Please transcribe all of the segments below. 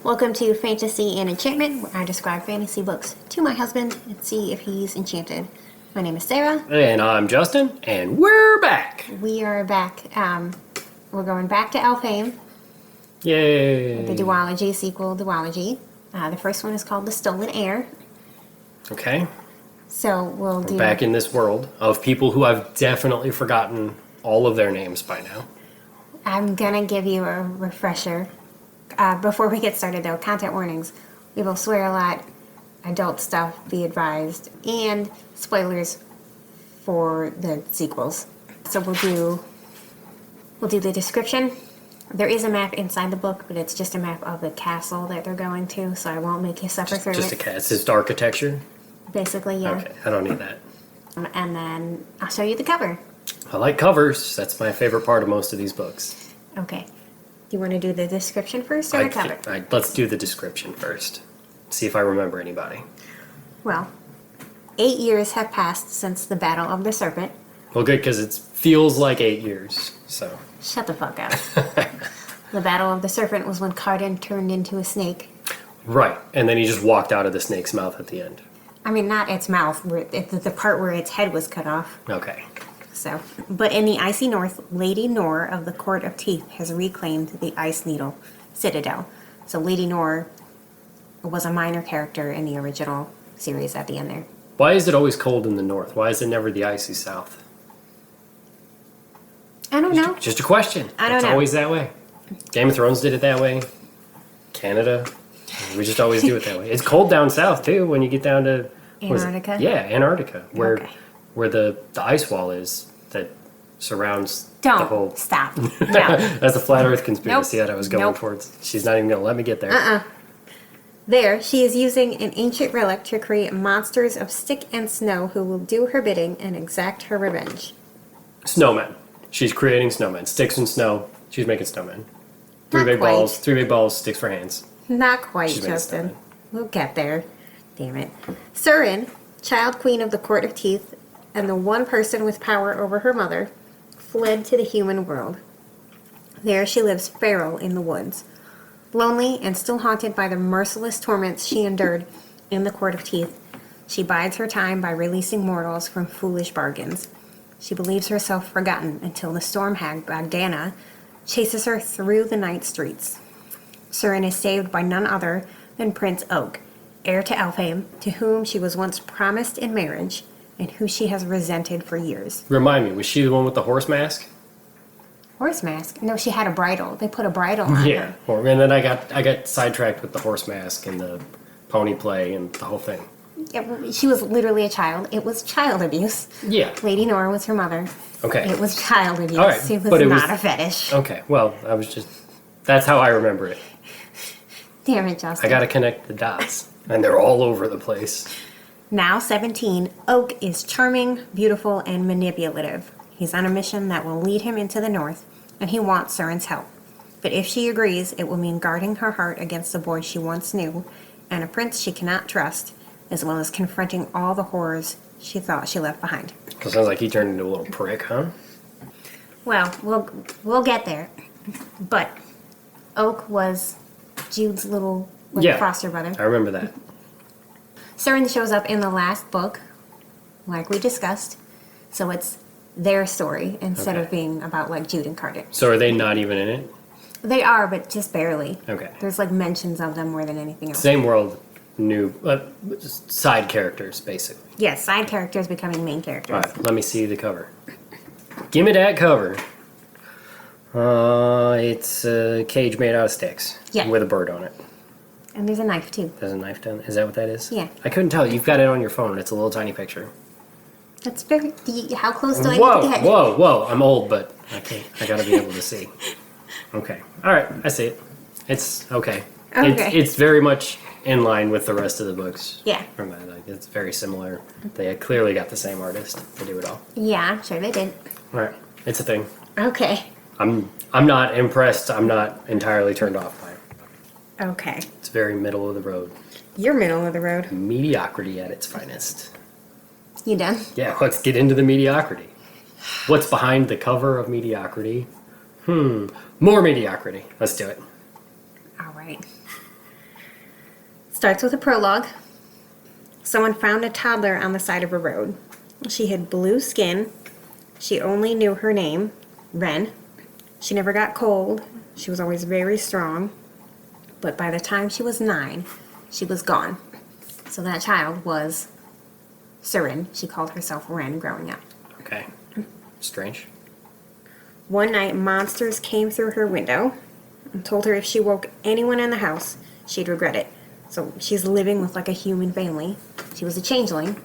Welcome to Fantasy and Enchantment, where I describe fantasy books to my husband and see if he's enchanted. My name is Sarah. And I'm Justin, and we're back. We are back. We're going back to Elfhame. Yay. The duology, sequel duology. The first one is called The Stolen Heir. Okay. So we'll do... We're back in this world of people who I've definitely forgotten all of their names by now. I'm gonna give you a refresher. Before we get started though, content warnings. We will swear a lot, adult stuff, be advised, and spoilers for the sequels. So we'll do the description. There is a map inside the book, but it's just a map of the castle that they're going to, so I won't make you suffer through Just it. it's just architecture? Basically, yeah. Okay, I don't need that. And then I'll show you the cover. I like covers. That's my favorite part of most of these books. Okay. Do you want to do the description first or the cover? Let's do the description first. See if I remember anybody. Well, 8 years have passed since the Battle of the Serpent. Well, good, because it feels like 8 years, so... Shut the fuck up. The Battle of the Serpent was when Cardan turned into a snake. Right, and then he just walked out of the snake's mouth at the end. I mean, not its mouth, the part where its head was cut off. Okay. So, but in the icy north, Lady Nor of the Court of Teeth has reclaimed the Ice Needle Citadel. So Lady Nor was a minor character in the original series at the end there. Why is it always cold in the north? Why is it never the icy south? I don't know. Just a question. I don't know. It's always that way. Game of Thrones did it that way. Canada. We just always do it that way. It's cold down south, too, when you get down to... Antarctica? Yeah, Antarctica. Where Okay. where the ice wall is that surrounds Don't the whole... stop. No. That's a flat earth conspiracy Nope. that I was going Nope. towards. She's not even going to let me get there. There, she is using an ancient relic to create monsters of stick and snow who will do her bidding and exact her revenge. Snowmen. She's creating snowmen. Sticks and snow. She's making snowmen. Three Not big quite. balls. 3 big balls. Sticks for hands. Not quite, She's making Justin. snowmen. We'll get there. Damn it. Surin, child queen of the Court of Teeth, and the one person with power over her mother, fled to the human world. There she lives feral in the woods. Lonely and still haunted by the merciless torments she endured in the Court of Teeth, she bides her time by releasing mortals from foolish bargains. She believes herself forgotten until the storm hag Bogdana chases her through the night streets. Surin is saved by none other than Prince Oak, heir to Elfhame, to whom she was once promised in marriage, and who she has resented for years. Remind me, was she the one with the horse mask? Horse mask? No, she had a bridle. They put a bridle on Yeah. her. And then I got sidetracked with the horse mask and the pony play and the whole thing. She was literally a child. It was child abuse. Yeah. Lady Nora was her mother. Okay. It was child abuse. All right, It was but it not was- a fetish. Okay. Well, that's how I remember it. Damn it, Justin. I got to connect the dots. And they're all over the place. Now 17, Oak is charming, beautiful, and manipulative. He's on a mission that will lead him into the north, and he wants Surin's help. But if she agrees, it will mean guarding her heart against the boy she once knew, and a prince she cannot trust, as well as confronting all the horrors she thought she left behind. So it sounds like he turned into a little prick, huh? Well, we'll get there. But Oak was Jude's little foster brother. I remember that. Surin shows up in the last book, like we discussed. So it's their story instead of being about like Jude and Cardan. So are they not even in it? They are, but just barely. Okay. There's like mentions of them more than anything else. Same world, new side characters, basically. Yes, side characters becoming main characters. All right, let me see the cover. Give me that cover. It's a cage made out of sticks. Yeah. With a bird on it. And there's a knife too. There's a knife down. Is that what that is? Yeah. I couldn't tell. You've got it on your phone. It's a little tiny picture. That's very. How close do I Whoa, need to get? whoa! I'm old, but I can't. I gotta be able to see. Okay. All right. I see it. It's okay. Okay. It's very much in line with the rest of the books. Yeah. From that, like, it's very similar. They clearly got the same artist to do it all. Yeah, I'm sure they did. All right. It's a thing. Okay. I'm not impressed. I'm not entirely turned off by it. Okay. It's very middle of the road. You're middle of the road. Mediocrity at its finest. You done? Yeah, let's get into the mediocrity. What's behind the cover of mediocrity? More mediocrity. Let's do it. All right. Starts with a prologue. Someone found a toddler on the side of a road. She had blue skin. She only knew her name, Ren. She never got cold. She was always very strong. But by the time she was 9, she was gone. So that child was Surin. She called herself Ren growing up. Okay. Strange. One night, monsters came through her window and told her if she woke anyone in the house, she'd regret it. So she's living with like a human family. She was a changeling.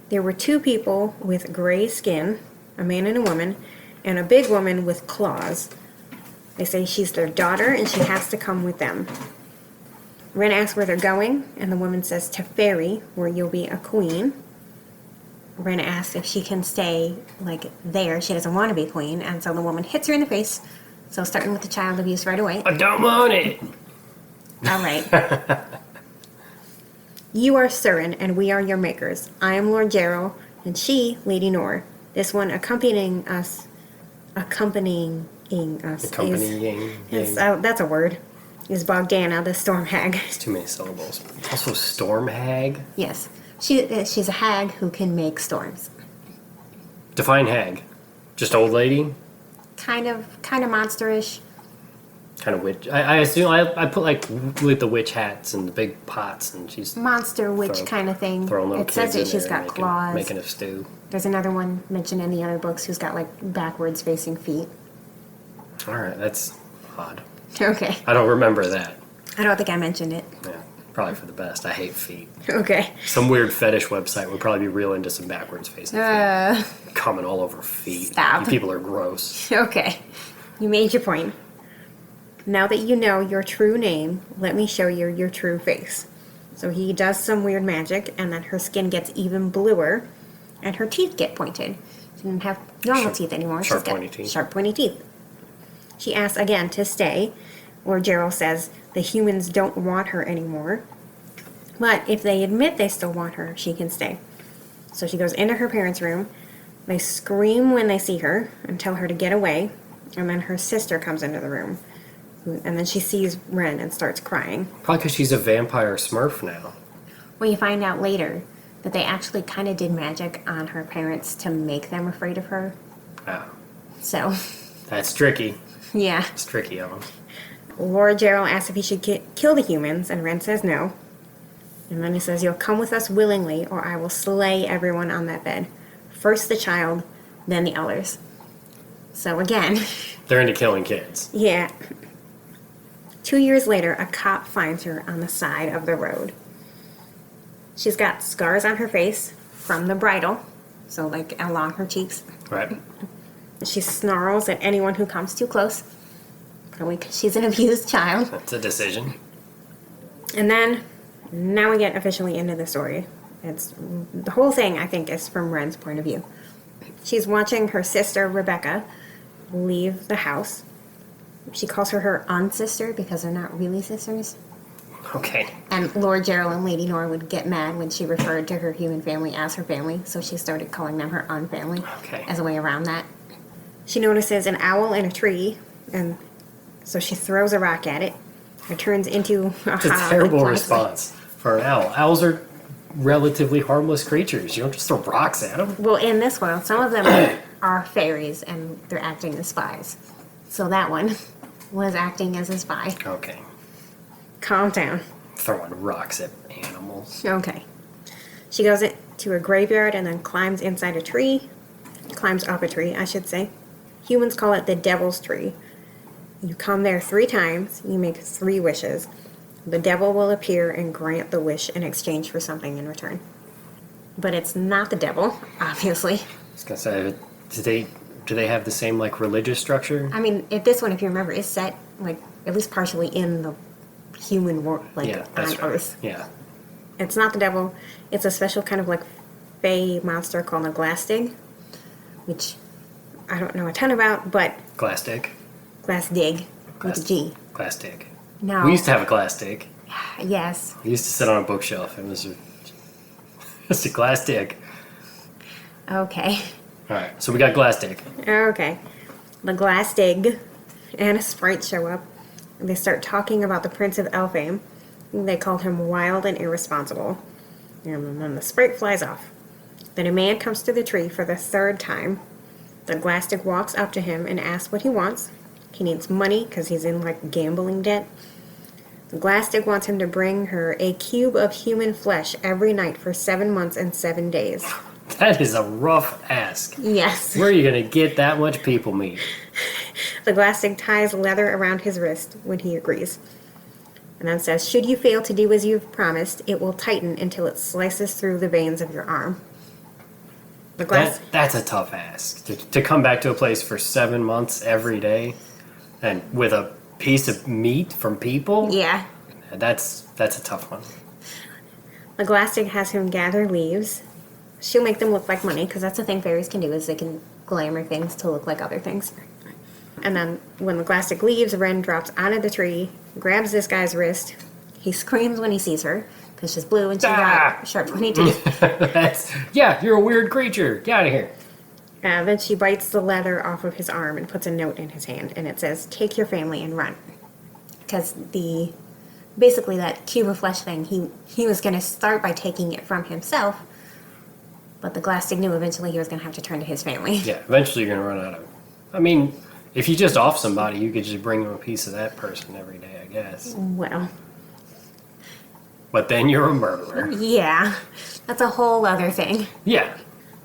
There were 2 people with gray skin, a man and a woman, and a big woman with claws. They say she's their daughter and she has to come with them. Ren asks where they're going, and the woman says to Fairy, where you'll be a queen. Ren asks if she can stay, like, there. She doesn't want to be queen, and so the woman hits her in the face. So starting with the child abuse right away. I don't want it! All right. You are Surin, and we are your makers. I am Lord Gerald, and she, Lady Nor. This one accompanying us is, that's a word, is Bogdana, the storm hag. It's too many syllables. Also, storm hag? Yes. She's a hag who can make storms. Define hag. Just old lady? Kind of monsterish. Kind of witch. I assume I put like with the witch hats and the big pots, and she's Monster witch kind of thing. throwing little It says kids that in she's there got and claws. making a stew. There's another one mentioned in the other books who's got like backwards facing feet. All right, that's odd. Okay. I don't remember that. I don't think I mentioned it. Yeah, probably for the best. I hate feet. Okay. Some weird fetish website would probably be real into some backwards facing feet. Coming all over feet. Stop. You people are gross. Okay. You made your point. Now that you know your true name, let me show you your true face. So he does some weird magic, and then her skin gets even bluer, and her teeth get pointed. She didn't have normal teeth anymore. Sharp, She's got pointy teeth. Sharp, pointy teeth. She asks again to stay, or Gerald says the humans don't want her anymore. But if they admit they still want her, she can stay. So she goes into her parents' room. They scream when they see her and tell her to get away. And then her sister comes into the room. And then she sees Ren and starts crying. Probably because she's a vampire smurf now. Well, you find out later that they actually kind of did magic on her parents to make them afraid of her. Oh, So, that's tricky. yeah. It's tricky of them. Lord Gerald asks if he should kill the humans, and Ren says no. And then he says, you'll come with us willingly, or I will slay everyone on that bed. First the child, then the others. So again, They're into killing kids. yeah. 2 years later, a cop finds her on the side of the road. She's got scars on her face from the bridle, so like along her cheeks. Right. She snarls at anyone who comes too close, probably because she's an abused child. That's a decision. And then, now we get officially into the story. It's the whole thing, I think, is from Ren's point of view. She's watching her sister, Rebecca, leave the house. She calls her unsister because they're not really sisters. Okay. And Lord Gerald and Lady Nor would get mad when she referred to her human family as her family, so she started calling them her unfamily Okay. as a way around that. She notices an owl in a tree, and so she throws a rock at it. It turns into a It's a terrible response for an owl. Owls are relatively harmless creatures. You don't just throw rocks at them. Well, in this world, some of them are fairies, and they're acting as spies. So that one was acting as a spy. Okay. Calm down. Throwing rocks at animals. Okay. She goes to a graveyard and then climbs inside a tree. Climbs up a tree, I should say. Humans call it the Devil's Tree. You come there 3 times, you make 3 wishes. The devil will appear and grant the wish in exchange for something in return. But it's not the devil, obviously. I was gonna say, do they have the same like religious structure? I mean, this one, if you remember, is set like at least partially in the human world, like Yeah, that's on right. Earth. Yeah. It's not the devil. It's a special kind of like fey monster called a Glastig, which I don't know a ton about, but Glass dick. Glasdig with a G. Glass dick. No. We used to have a glass dick. Yes. It used to sit on a bookshelf. It was it's a glass dick. Okay. All right, so we got glass dick. Okay. The Glastig and a sprite show up. And they start talking about the Prince of Elfame. They call him wild and irresponsible. And then the sprite flies off. Then a man comes to the tree for the third time. The Glastic walks up to him and asks what he wants. He needs money because he's in like gambling debt. The Glastic wants him to bring her a cube of human flesh every night for 7 months and 7 days. That is a rough ask. Yes. Where are you going to get that much people meat? The Glastic ties leather around his wrist when he agrees. And then says, should you fail to do as you've promised, it will tighten until it slices through the veins of your arm. The That's a tough ask. To come back to a place for 7 months every day and with a piece of meat from people? Yeah. That's a tough one. The Glastic has him gather leaves. She'll make them look like money, because that's the thing fairies can do, is they can glamour things to look like other things. And then when the Glastic leaves, Ren drops out of the tree, grabs this guy's wrist. He screams when he sees her, because she's blue and she's got sharp pointy teeth. You're a weird creature. Get out of here. Then she bites the leather off of his arm and puts a note in his hand, and it says, take your family and run. Because basically that cube of flesh thing, he was going to start by taking it from himself, but the Glastic knew eventually he was going to have to turn to his family. Yeah, eventually you're going to run out of... I mean, if you just off somebody, you could just bring them a piece of that person every day, I guess. Well... But then you're a murderer. Yeah, that's a whole other thing. Yeah.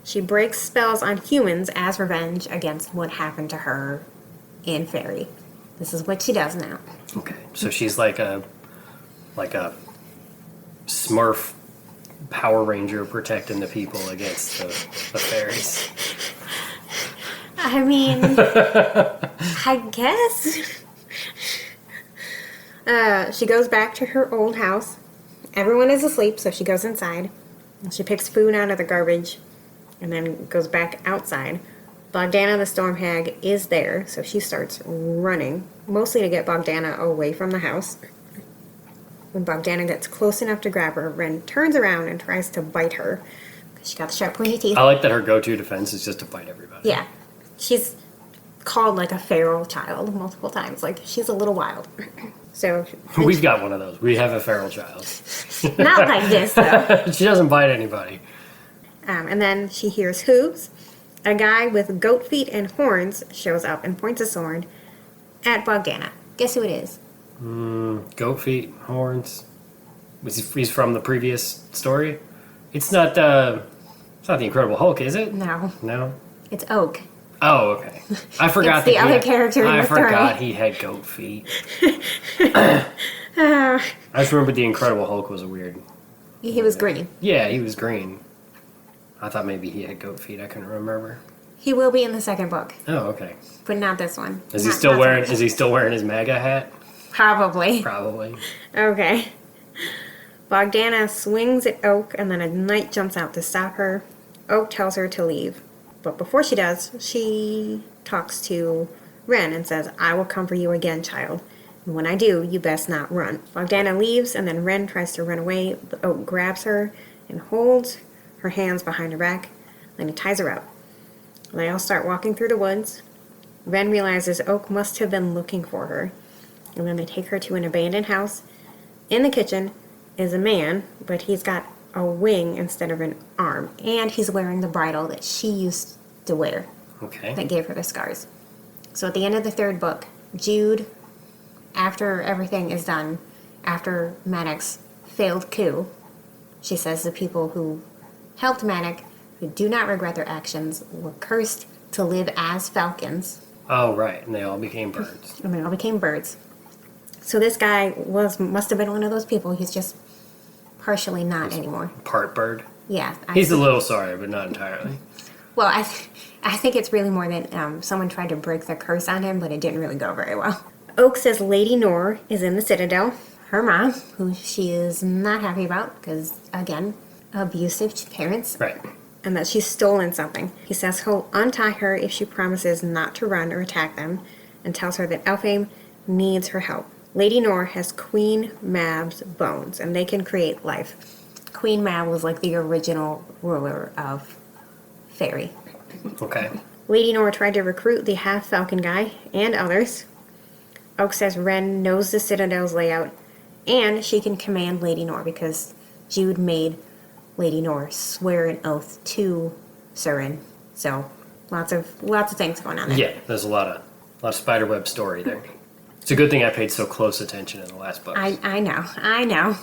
She breaks spells on humans as revenge against what happened to her in Fairy. This is what she does now. Okay, so she's like a Smurf Power Ranger protecting the people against the fairies. I mean, I guess. She goes back to her old house. Everyone is asleep, so she goes inside. She picks food out of the garbage and then goes back outside. Bogdana the Storm Hag is there, so she starts running, mostly to get Bogdana away from the house. When Bogdana gets close enough to grab her, Ren turns around and tries to bite her. She got the sharp pointy teeth. I like that her go-to defense is just to bite everybody. Yeah. She's called like a feral child multiple times. Like, she's a little wild. So we've got one of those. We have a feral child. Not like this, though. She doesn't bite anybody. And then she hears hooves. A guy with goat feet and horns shows up and points a sword at Bogdana. Guess who it is? Goat feet, horns. He's from the previous story. It's not the Incredible Hulk, is it? No. No. It's Oak. Oh, okay. I forgot. It's the other character in the story. I forgot he had goat feet. I just remembered the Incredible Hulk was a weird. He was green. Yeah, he was green. I thought maybe he had goat feet. I couldn't remember. He will be in the second book, Oh, okay. but not this one. Is he still wearing his MAGA hat? Probably. Probably. Okay. Bogdana swings at Oak, and then a knight jumps out to stop her. Oak tells her to leave. But before she does, she talks to Ren and says, I will come for you again, child. And when I do, you best not run. Bogdana leaves, and then Ren tries to run away, but Oak grabs her and holds her hands behind her back. Then he ties her up. They all start walking through the woods. Ren realizes Oak must have been looking for her. And then they take her to an abandoned house. In the kitchen is a man, but he's got a wing instead of an arm. And he's wearing the bridle that she used to wear. Okay. That gave her the scars. So at the end of the third book, Jude, after everything is done, after Maddox's failed coup, she says the people who helped Maddox, who do not regret their actions, were cursed to live as falcons. Oh, right. And they all became birds. And they all became birds. So this guy must have been one of those people. He's just partially not anymore. Part bird. Yeah. He's a little sorry, but not entirely. Well, I think it's really more that someone tried to break the curse on him, but it didn't really go very well. Oak says Lady Nor is in the Citadel. Her mom, who she is not happy about, because, again, abusive parents. Right. And that she's stolen something. He says he'll untie her if she promises not to run or attack them, and tells her that Elfame needs her help. Lady Nor has Queen Mab's bones, and they can create life. Queen Mab was like the original ruler of Fairy. Okay. Lady Nor tried to recruit the half-falcon guy and others. Oak says Ren knows the Citadel's layout And she can command Lady Nor because Jude made Lady Nor swear an oath to Surin. So lots of things going on there. Yeah, there's a lot of spiderweb story there. It's a good thing I paid so close attention in the last book. I know.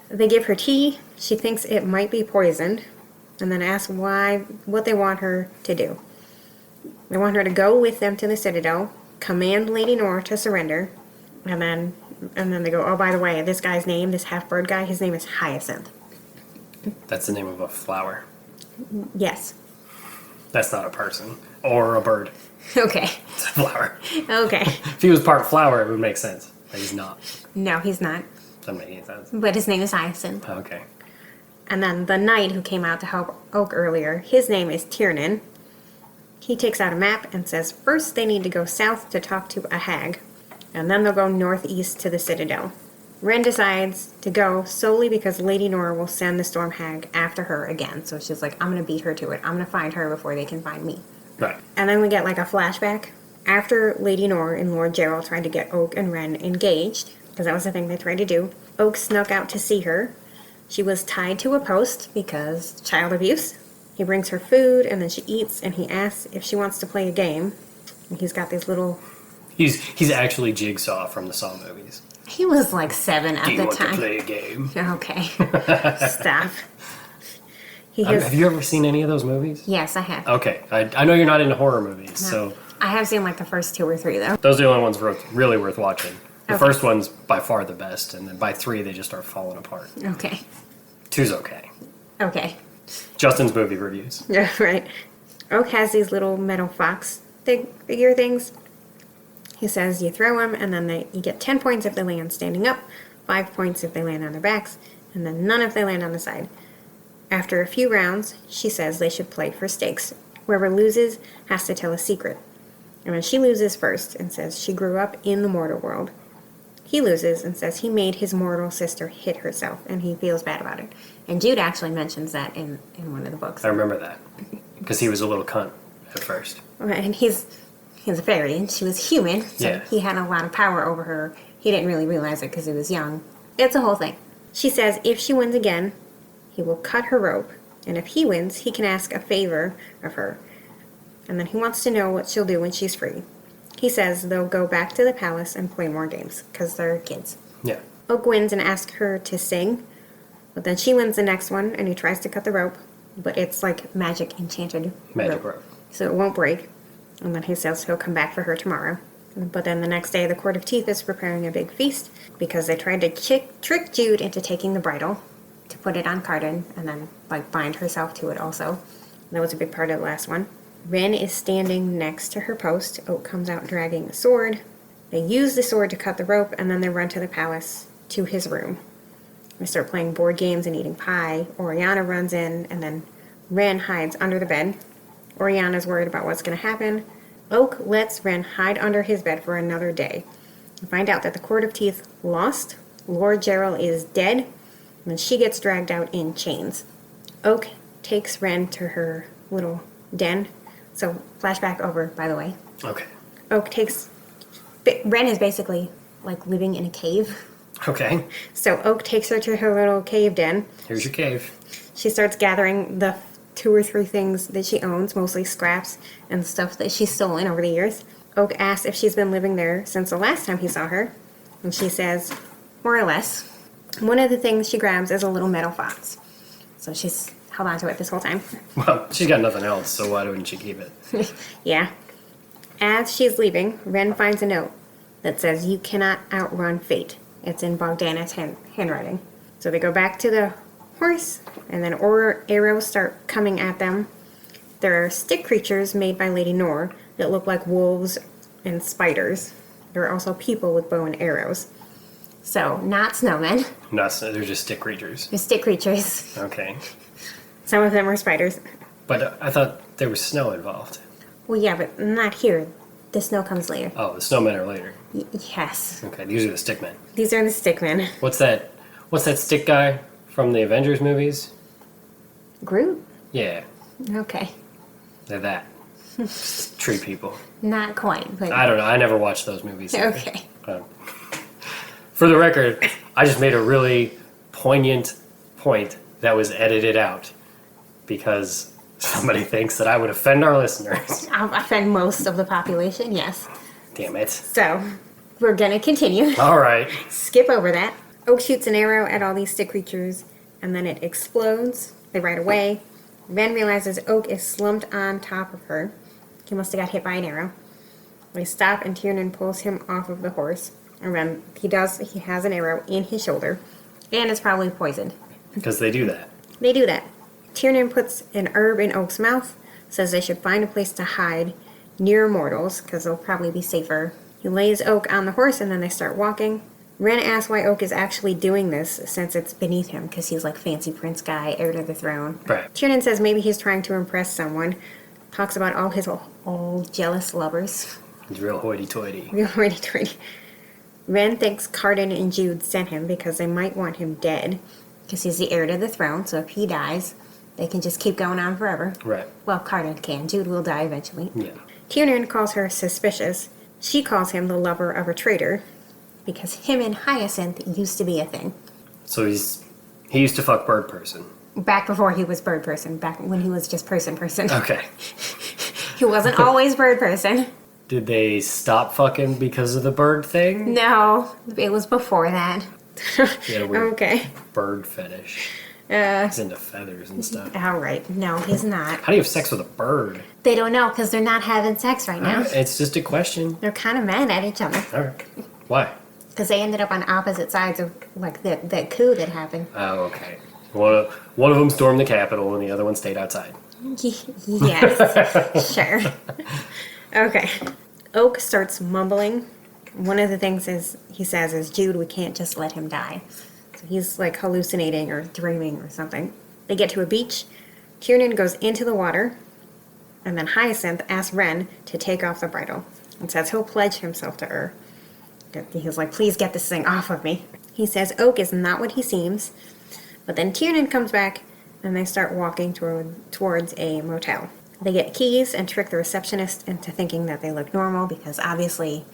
They give her tea. She thinks it might be poisoned, and then asks what they want her to do. They want her to go with them to the Citadel, command Lady Nor to surrender, and then they go, oh, by the way, this guy's name, this half-bird guy, his name is Hyacinth. That's the name of a flower. Yes. That's not a person or a bird. Okay. It's a flower. Okay. If he was part flower, it would make sense. But he's not. No, he's not. Doesn't make any sense. But his name is Hyacinth. Okay. And then the knight who came out to help Oak earlier, his name is Tiernan. He takes out a map and says first they need to go south to talk to a hag, and then they'll go northeast to the Citadel. Ren decides to go solely because Lady Nor will send the Storm Hag after her again. So she's like, I'm going to beat her to it. I'm going to find her before they can find me. Right. And then we get like a flashback. After Lady Nor and Lord Gerald tried to get Oak and Ren engaged, because that was the thing they tried to do, Oak snuck out to see her. She was tied to a post because child abuse. He brings her food and then she eats and he asks if she wants to play a game. And he's got these little... He's actually Jigsaw from the Saw movies. He was like 7 at Do you the want time. to play a game? Okay. Stop. Have you ever seen any of those movies? Yes, I have. Okay. I know you're not into horror movies, so... I have seen like the first 2 or 3 though. Those are the only ones really worth watching. The Okay. first one's by far the best, and then by 3 they just start falling apart. Okay. 2's okay. Okay. Justin's movie reviews. Yeah, right. Oak has these little metal fox figure things. He says you throw them, and then you get 10 points if they land standing up, 5 points if they land on their backs, and then none if they land on the side. After a few rounds, she says they should play for stakes. Whoever loses has to tell a secret. And then she loses first and says she grew up in the mortal world. He loses and says he made his mortal sister hit herself, and he feels bad about it. And Jude actually mentions that in one of the books. I remember that. Because he was a little cunt at first. And he's a fairy, and she was human, so Yeah. he had a lot of power over her. He didn't really realize it because he was young. It's a whole thing. She says if she wins again, he will cut her rope, and if he wins, he can ask a favor of her. And then he wants to know what she'll do when she's free. He says they'll go back to the palace and play more games, because they're kids. Yeah. Oak wins and asks her to sing, but then she wins the next one, and he tries to cut the rope, but it's like magic enchanted Magic rope. so it won't break. And then he says he'll come back for her tomorrow. But then the next day, the Court of Teeth is preparing a big feast because they tried to trick Jude into taking the bridle to put it on Carden and then like bind herself to it also. That was a big part of the last one. Ren is standing next to her post. Oak comes out dragging a sword. They use the sword to cut the rope, and then they run to the palace to his room. They start playing board games and eating pie. Oriana runs in, and then Ren hides under the bed. Oriana's worried about what's going to happen. Oak lets Ren hide under his bed for another day. We find out that the Court of Teeth lost. Lord Gerald is dead. And then she gets dragged out in chains. Oak takes Ren to her little den. So, flashback over, by the way. Okay. Oak takes... Ren is basically, like, living in a cave. Okay. So, Oak takes her to her little cave den. Here's your cave. She starts gathering the 2 or 3 things that she owns, mostly scraps and stuff that she's stolen over the years. Oak asks if she's been living there since the last time he saw her. And she says, more or less. One of the things she grabs is a little metal fox. So she's held on to it this whole time. Well, she's got nothing else, so why wouldn't she keep it? Yeah. As she's leaving, Ren finds a note that says, you cannot outrun fate. It's in Bogdana's handwriting. So they go back to the horse, and then arrows start coming at them. There are stick creatures made by Lady Nor that look like wolves and spiders. There are also people with bow and arrows. So, not snowmen. They're just stick creatures. They're stick creatures. Okay. Some of them are spiders. But I thought there was snow involved. Well, yeah, but not here. The snow comes later. Oh, the snowmen are later. Yes. Okay, these are the stickmen. These are the stickmen. What's that stick guy from the Avengers movies? Groot? Yeah, Okay. they're that. Tree people. Not quite, but... I don't know. I never watched those movies. Either. Okay. For the record, I just made a really poignant point that was edited out because somebody thinks that I would offend our listeners. I'll offend most of the population, yes. Damn it. So, we're gonna continue. All right. Skip over that. Oak shoots an arrow at all these stick creatures, and then it explodes. They ride away. Ren realizes Oak is slumped on top of her. He must have got hit by an arrow. They stop, and Tiernan pulls him off of the horse. And Ren, he has an arrow in his shoulder, and it's probably poisoned. Because they do that. They do that. Tiernan puts an herb in Oak's mouth, says they should find a place to hide near mortals, because they'll probably be safer. He lays Oak on the horse, and then they start walking. Ren asks why Oak is actually doing this, since it's beneath him, because he's like fancy prince guy, heir to the throne. Right. Tiernan says maybe he's trying to impress someone. Talks about all his old jealous lovers. He's real hoity-toity. Real hoity-toity. Ren thinks Carden and Jude sent him because they might want him dead, because he's the heir to the throne, so if he dies, they can just keep going on forever. Right. Well, Carden can. Jude will die eventually. Yeah. Tiernan calls her suspicious. She calls him the lover of a traitor, because him and Hyacinth used to be a thing. So he used to fuck bird person. Back before he was bird person, back when he was just person. Okay. He wasn't always bird person. Did they stop fucking because of the bird thing? No, it was before that. He had a weird Okay. bird fetish. He's into feathers and stuff. All right. No, he's not. How do you have sex with a bird? They don't know because they're not having sex right now. It's just a question. They're kind of mad at each other All right. Why? because they ended up on opposite sides of like that coup that happened. Oh, okay. One of them stormed the Capitol and the other one stayed outside. Yes, sure. Okay. Oak starts mumbling. One of the things he says is, Jude, we can't just let him die. So he's like hallucinating or dreaming or something. They get to a beach. Tiernan goes into the water. And then Hyacinth asks Ren to take off the bridle and says he'll pledge himself to her. He's like, please get this thing off of me. He says Oak is not what he seems. But then Tiernan comes back and they start walking towards a motel. They get keys and trick the receptionist into thinking that they look normal because obviously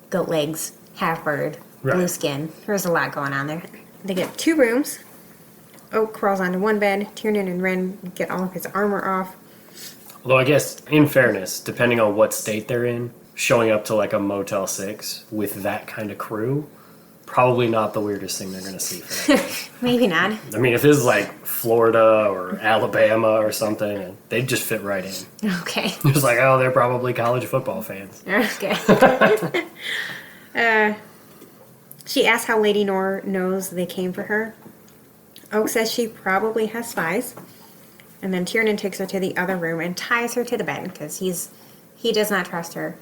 goat legs, half bird, blue skin. There's a lot going on there. They get 2 rooms. Oak crawls onto one bed. Tiernan and Ren get all of his armor off. Although I guess, in fairness, depending on what state they're in, showing up to like a Motel 6 with that kind of crew, probably not the weirdest thing they're going to see for that day. Maybe not. I mean, if this is like Florida or Alabama or something, they'd just fit right in. Okay. It's like, oh, they're probably college football fans. Okay. She asks how Lady Nor knows they came for her. Oak says she probably has spies. And then Tiernan takes her to the other room and ties her to the bed because he does not trust her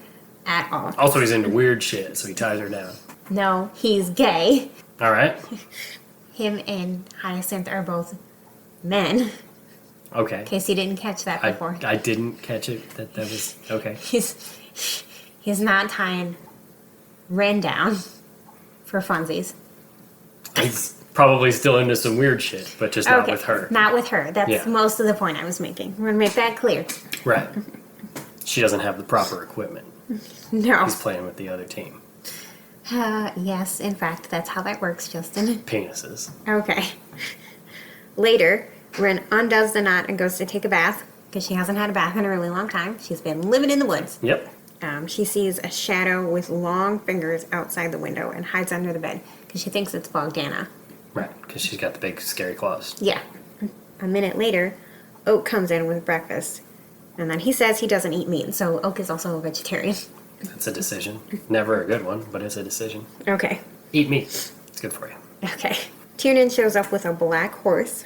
at all. Also, he's into weird shit, so he ties her down. No, he's gay. All right. Him and Hyacinth are both men. Okay. In case you didn't catch that before. I didn't catch it. That was okay. He's not tying Ren down for funsies. He's probably still into some weird shit, but just not with her. Not with her. That's most of the point I was making. We're going to make that clear. Right. She doesn't have the proper equipment. No. He's playing with the other team. Yes, in fact, that's how that works, Justin. Penises. Okay. Later, Ren undoes the knot and goes to take a bath because she hasn't had a bath in a really long time. She's been living in the woods. Yep. She sees a shadow with long fingers outside the window and hides under the bed because she thinks it's Bogdana. Right, because she's got the big scary claws. Yeah. A minute later, Oak comes in with breakfast. And then he says he doesn't eat meat, so Oak is also a vegetarian. That's a decision. Never a good one, but it's a decision. Okay. Eat meat. It's good for you. Okay. Tiernan shows up with a black horse.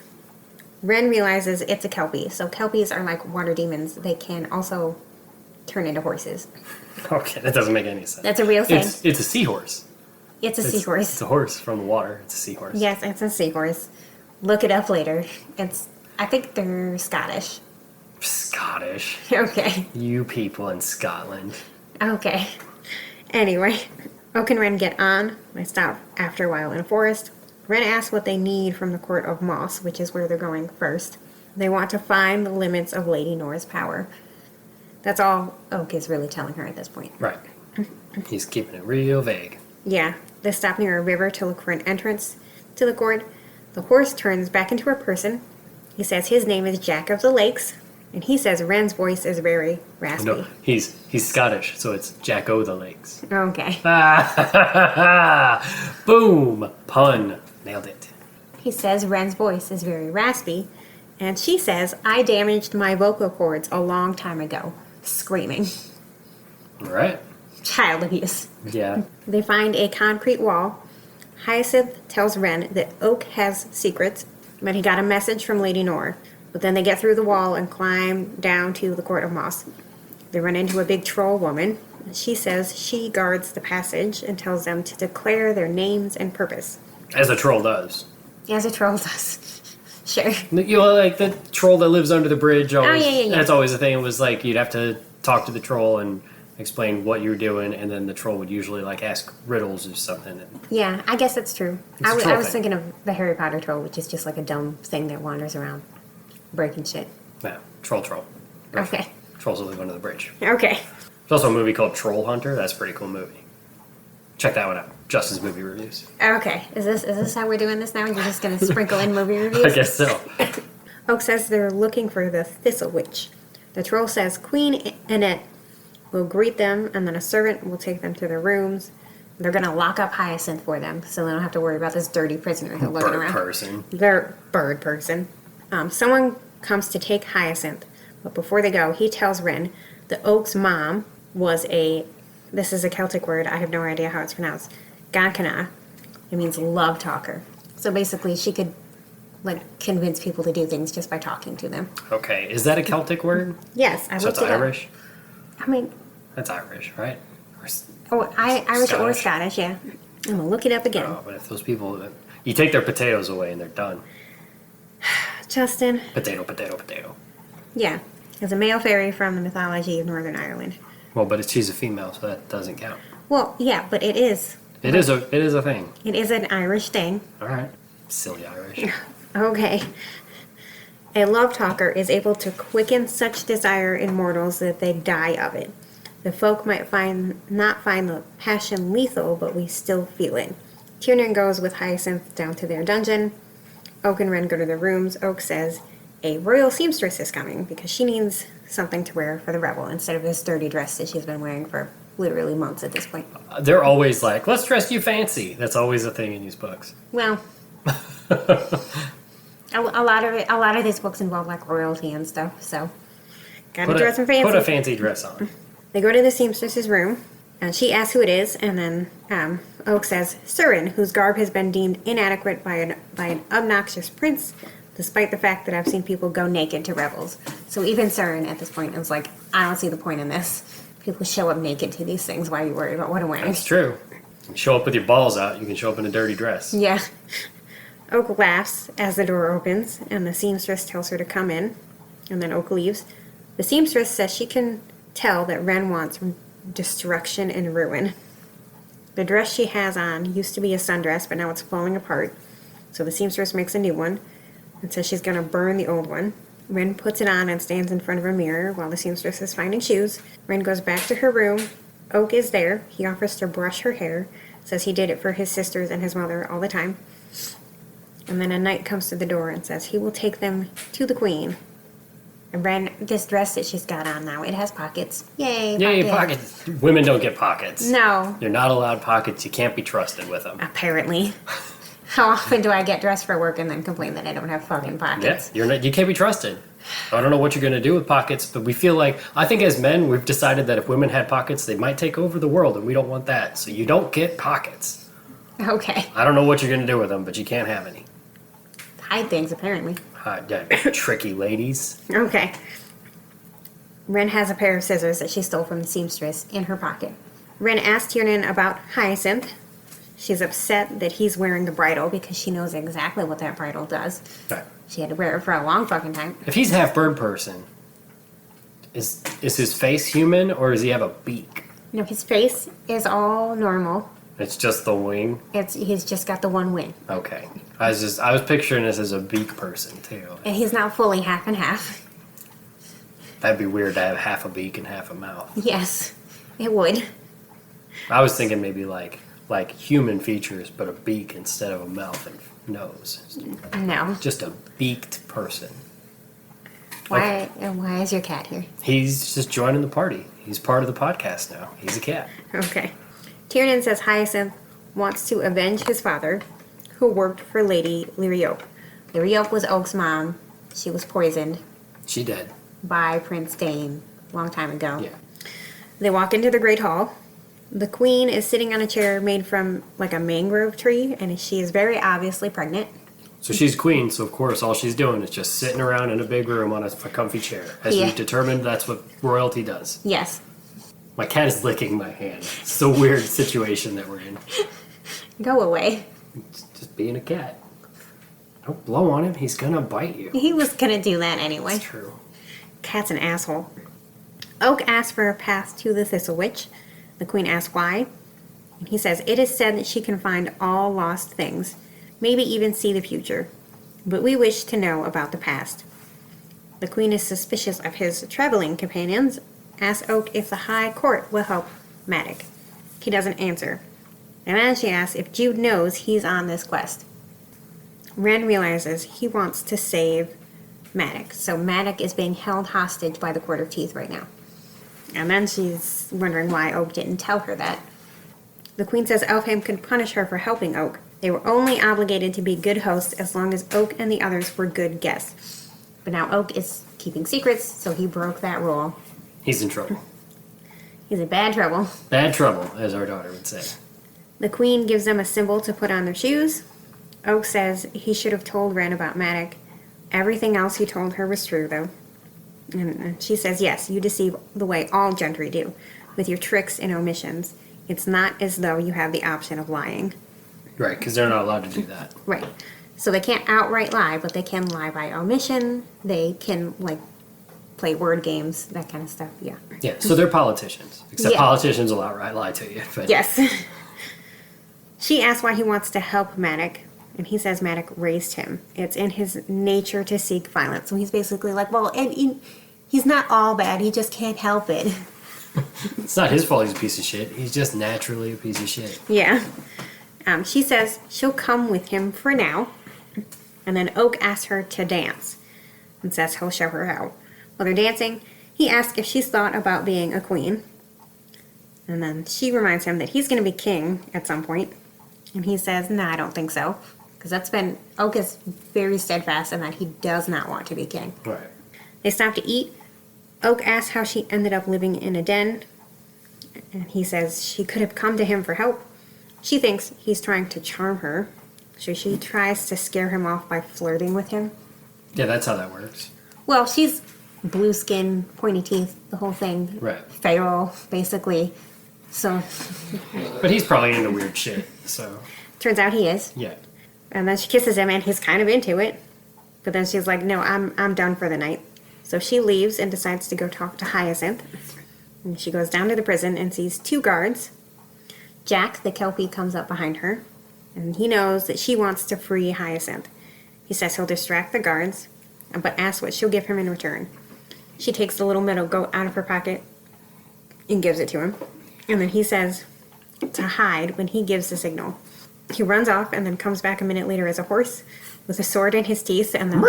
Ren realizes it's a Kelpie. So Kelpies are like water demons. They can also turn into horses. Okay, that doesn't make any sense. That's a real thing. It's a seahorse. It's a seahorse. It's a horse from the water. It's a seahorse. Yes, it's a seahorse. Look it up later. I think they're Scottish. Scottish. Okay. You people in Scotland. Okay. Anyway, Oak and Ren get on. They stop after a while in a forest. Ren asks what they need from the Court of Moss, which is where they're going first. They want to find the limits of Lady Nor's power. That's all Oak is really telling her at this point. Right. He's keeping it real vague. Yeah, they stop near a river to look for an entrance to the court. The horse turns back into a person. He says his name is Jack of the Lakes, and he says Ren's voice is very raspy. No, he's Scottish, so it's Jack o' the Lakes. Okay. Boom! Pun. Nailed it. He says Ren's voice is very raspy, and she says, I damaged my vocal cords a long time ago, screaming. All right. Child abuse. Yeah. They find a concrete wall. Hyacinth tells Ren that Oak has secrets, but he got a message from Lady Nor. But then they get through the wall and climb down to the Court of Moss. They run into a big troll woman. She says she guards the passage and tells them to declare their names and purpose. As a troll does. As a troll does. Sure. You know, like the troll that lives under the bridge. Always, yeah. That's always the thing. It was like you'd have to talk to the troll and explain what you're doing, and then the troll would usually like ask riddles or something. Yeah, I guess that's true. It's a I troll was thing. thinking of the Harry Potter troll, which is just like a dumb thing that wanders around breaking shit. Yeah, troll. Okay. Trolls that live under the bridge. Okay. There's also a movie called Troll Hunter. That's a pretty cool movie. Check that one out. Justin's movie reviews. Okay. Is this how we're doing this now? You're just going to sprinkle in movie reviews? I guess so. Oak says they're looking for the Thistle Witch. The troll says Queen Annette will greet them, and then a servant will take them to their rooms. They're going to lock up Hyacinth for them, so they don't have to worry about this dirty prisoner who's looking Bird around. person. They're bird person. Someone comes to take Hyacinth, but before they go, he tells Ren that Oak's mom was this is a Celtic word, I have no idea how it's pronounced, Gankana. It means love talker. So basically she could like convince people to do things just by talking to them. Okay, is that a Celtic word? Yes, I So looked it's it up. Irish? I mean, That's Irish, right? Irish or Scottish. Scottish, yeah. I'm gonna look it up again. Oh, but if those people, you take their potatoes away and they're done. Justin, Potato. yeah, is a male fairy from the mythology of Northern Ireland. Well, but she's a female, so that doesn't count. Well, yeah, but it is. It is a thing. It is an Irish thing. All right, silly Irish. Okay. A love talker is able to quicken such desire in mortals that they die of it. The folk might not find the passion lethal, but we still feel it. Tiernan goes with Hyacinth down to their dungeon. Oak and Ren go to their rooms. Oak says a royal seamstress is coming because she needs something to wear for the revel instead of this dirty dress that she's been wearing for literally months at this point. They're always like, let's dress you fancy. That's always a thing in these books. Well, a lot of these books involve like royalty and stuff, so gotta dress them fancy. Put a fancy dress on. They go to the seamstress's room, and she asks who it is, and then Oak says, Surin, whose garb has been deemed inadequate by an obnoxious prince, despite the fact that I've seen people go naked to revels. So even Surin at this point is like, I don't see the point in this. People show up naked to these things. Why are you worried about what I'm wearing? That's true. You show up with your balls out, you can show up in a dirty dress. Yeah. Oak laughs as the door opens, and the seamstress tells her to come in, and then Oak leaves. The seamstress says she can tell that Ren wants destruction and ruin. The dress she has on used to be a sundress, but now it's falling apart. So the seamstress makes a new one and says she's going to burn the old one. Ren puts it on and stands in front of a mirror while the seamstress is finding shoes. Ren goes back to her room. Oak is there. He offers to brush her hair, says he did it for his sisters and his mother all the time. And then a knight comes to the door and says he will take them to the queen. And Ren, this dress that she's got on now, it has pockets. Yay, Yay, pockets. Women don't get pockets. No, You're not allowed pockets. You can't be trusted with them. apparently. How often do I get dressed for work and then complain that I don't have fucking pockets? Yeah, you can't be trusted. I don't know what you're going to do with pockets, but we feel like, I think as men, we've decided that if women had pockets, they might take over the world, and we don't want that. So you don't get pockets. Okay. I don't know what you're going to do with them, but you can't have any. Hide things, apparently. Yeah, tricky ladies. Okay. Ren has a pair of scissors that she stole from the seamstress in her pocket. Ren asks Tiernan about Hyacinth. She's upset that he's wearing the bridle because she knows exactly what that bridle does. Right. She had to wear it for a long fucking time. If he's half bird person, is his face human or does he have a beak? No, his face is all normal. It's just the wing. He's just got the one wing. Okay. I was picturing this as a beak person too. And he's not fully half and half. That'd be weird to have half a beak and half a mouth. Yes, it would. I was thinking maybe like like human features, but a beak instead of a mouth and nose. No. Just a beaked person. Why? Why is your cat here? He's just joining the party. He's part of the podcast now. He's a cat. Okay. Tiernan says Hyacinth wants to avenge his father, who worked for Lady Liriope. Liriope was Oak's mom. She was poisoned She dead. by Prince Dane a long time ago. Yeah. They walk into the Great Hall. The queen is sitting on a chair made from like a mangrove tree, and she is very obviously pregnant. So she's queen, so of course all she's doing is just sitting around in a big room on a comfy chair. As Yeah. we've determined, that's what royalty does. Yes. My cat is licking my hand. It's a weird situation that we're in. Go away. It's just being a cat. Don't blow on him, he's gonna bite you. He was gonna do that anyway. It's true. Cat's an asshole. Oak asks for a path to the Thistle Witch. The queen asks why. And he says, it is said that she can find all lost things, maybe even see the future. But we wish to know about the past. The queen is suspicious of his traveling companions, asks Oak if the High Court will help Maddox. He doesn't answer. And then she asks if Jude knows he's on this quest. Ren realizes he wants to save Maddox. So Maddox is being held hostage by the Court of Teeth right now. And then she's wondering why Oak didn't tell her that. The queen says Elfham could punish her for helping Oak. They were only obligated to be good hosts as long as Oak and the others were good guests. But now Oak is keeping secrets, so he broke that rule. He's in trouble. He's in bad trouble. Bad trouble, as our daughter would say. The queen gives them a symbol to put on their shoes. Oak says he should have told Ren about Maddox. Everything else he told her was true, though. And she says, yes, you deceive the way all gentry do, with your tricks and omissions. It's not as though you have the option of lying. Right, because they're not allowed to do that. Right. So they can't outright lie, but they can lie by omission. They can, like, play word games, that kind of stuff, yeah. Yeah, so they're politicians. Except Yeah. politicians will outright lie to you. But Yes. She asks why he wants to help Maddox, and he says Maddox raised him. It's in his nature to seek violence. So he's basically like, well, and he's not all bad, he just can't help it. It's not his fault he's a piece of shit. He's just naturally a piece of shit. Yeah. She says she'll come with him for now. And then Oak asks her to dance and says he'll show her how. While they're dancing, he asks if she's thought about being a queen. And then she reminds him that he's going to be king at some point. And he says, no, I don't think so. Because Oak is very steadfast in that he does not want to be king. Right. They stop to eat. Oak asks how she ended up living in a den. And he says she could have come to him for help. She thinks he's trying to charm her. So she tries to scare him off by flirting with him. Yeah, that's how that works. Well, she's blue skin, pointy teeth, the whole thing. Right. Feral, basically. So, But he's probably into weird shit, so... turns out he is. Yeah. And then she kisses him, and he's kind of into it. But then she's like, no, I'm done for the night. So she leaves and decides to go talk to Hyacinth. And she goes down to the prison and sees two guards. Jack, the Kelpie, comes up behind her. And he knows that she wants to free Hyacinth. He says he'll distract the guards, but asks what she'll give him in return. She takes the little metal goat out of her pocket and gives it to him. And then he says to hide when he gives the signal. He runs off and then comes back a minute later as a horse with a sword in his teeth, and then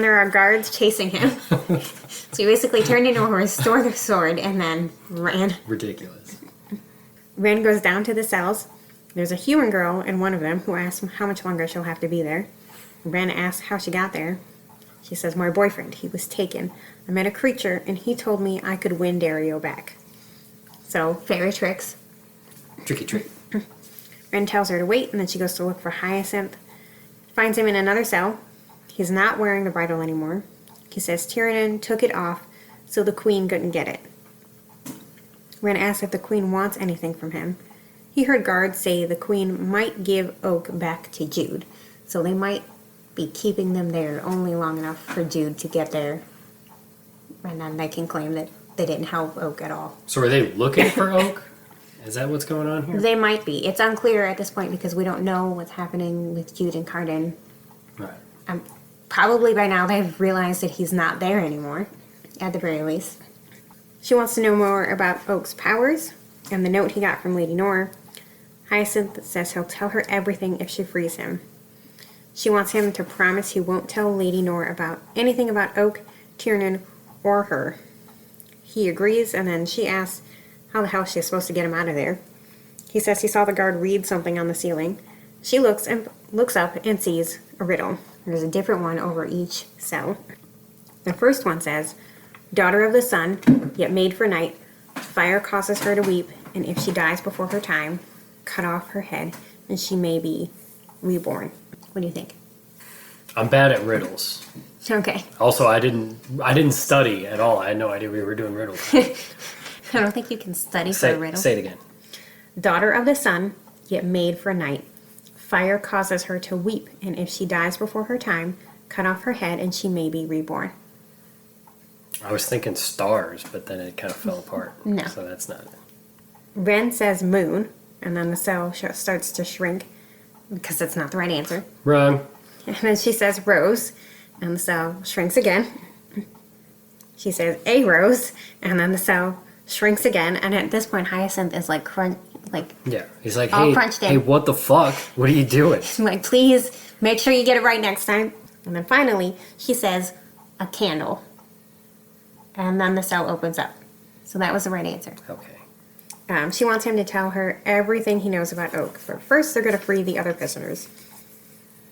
there are guards chasing him. So he basically turned into a horse, stole the sword, and then ran. Ridiculous. Ren goes down to the cells. There's a human girl in one of them who asks him how much longer she'll have to be there. Ren asks how she got there. She says, my boyfriend, he was taken. I met a creature, and he told me I could win Dario back. So, fairy tricks. Tricky trick. Ren tells her to wait, and then she goes to look for Hyacinth. Finds him in another cell. He's not wearing the bridle anymore. He says Tiernan took it off so the queen couldn't get it. Ren asks if the queen wants anything from him. He heard guards say the queen might give Oak back to Jude, so they might be keeping them there only long enough for Jude to get there, and then they can claim that they didn't help Oak at all. So are they looking for Oak? Is that what's going on here? They might be. It's unclear at this point because we don't know what's happening with Jude and Carden. Right. Probably by now they've realized that he's not there anymore, at the very least. She wants to know more about Oak's powers. And the note he got from Lady Nor, Hyacinth says he'll tell her everything if she frees him. She wants him to promise he won't tell Lady Nor about anything about Oak, Tiernan, or her. He agrees, and then she asks how the hell she's supposed to get him out of there. He says he saw the guard read something on the ceiling. She looks up and sees a riddle. There's a different one over each cell. The first one says, "Daughter of the sun, yet made for night, fire causes her to weep, and if she dies before her time, cut off her head, and she may be reborn." What do you think? I'm bad at riddles. Okay. Also, I didn't study at all. I had no idea we were doing riddles. I don't think you can study for a riddle. Say it again. Daughter of the sun, yet made for night. Fire causes her to weep, and if she dies before her time, cut off her head, and she may be reborn. I was thinking stars, but then it kind of fell apart. No. So that's not it. Ren says moon, and then the cell starts to shrink because it's not the right answer. Wrong. And then she says rose, and the cell shrinks again. She says a rose, and then the cell shrinks again. And at this point, Hyacinth is like Yeah. He's like, all crunched in. hey, what the fuck? What are you doing? I'm like, please make sure you get it right next time. And then finally, she says a candle, and then the cell opens up. So that was the right answer. Okay. She wants him to tell her everything he knows about Oak. But first, they're going to free the other prisoners.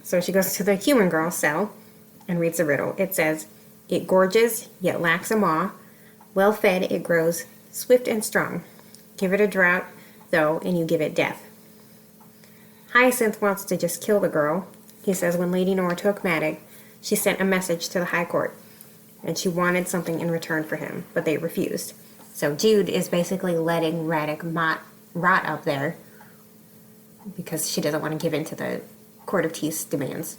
So she goes to the human girl's cell and reads the riddle. It says, "It gorges, yet lacks a maw. Well fed, it grows swift and strong. Give it a drought, though, and you give it death." Hyacinth wants to just kill the girl. He says when Lady Nor took Maddox, she sent a message to the High Court, and she wanted something in return for him, but they refused. So Jude is basically letting Radek rot up there because she doesn't want to give in to the Court of Teeth's demands.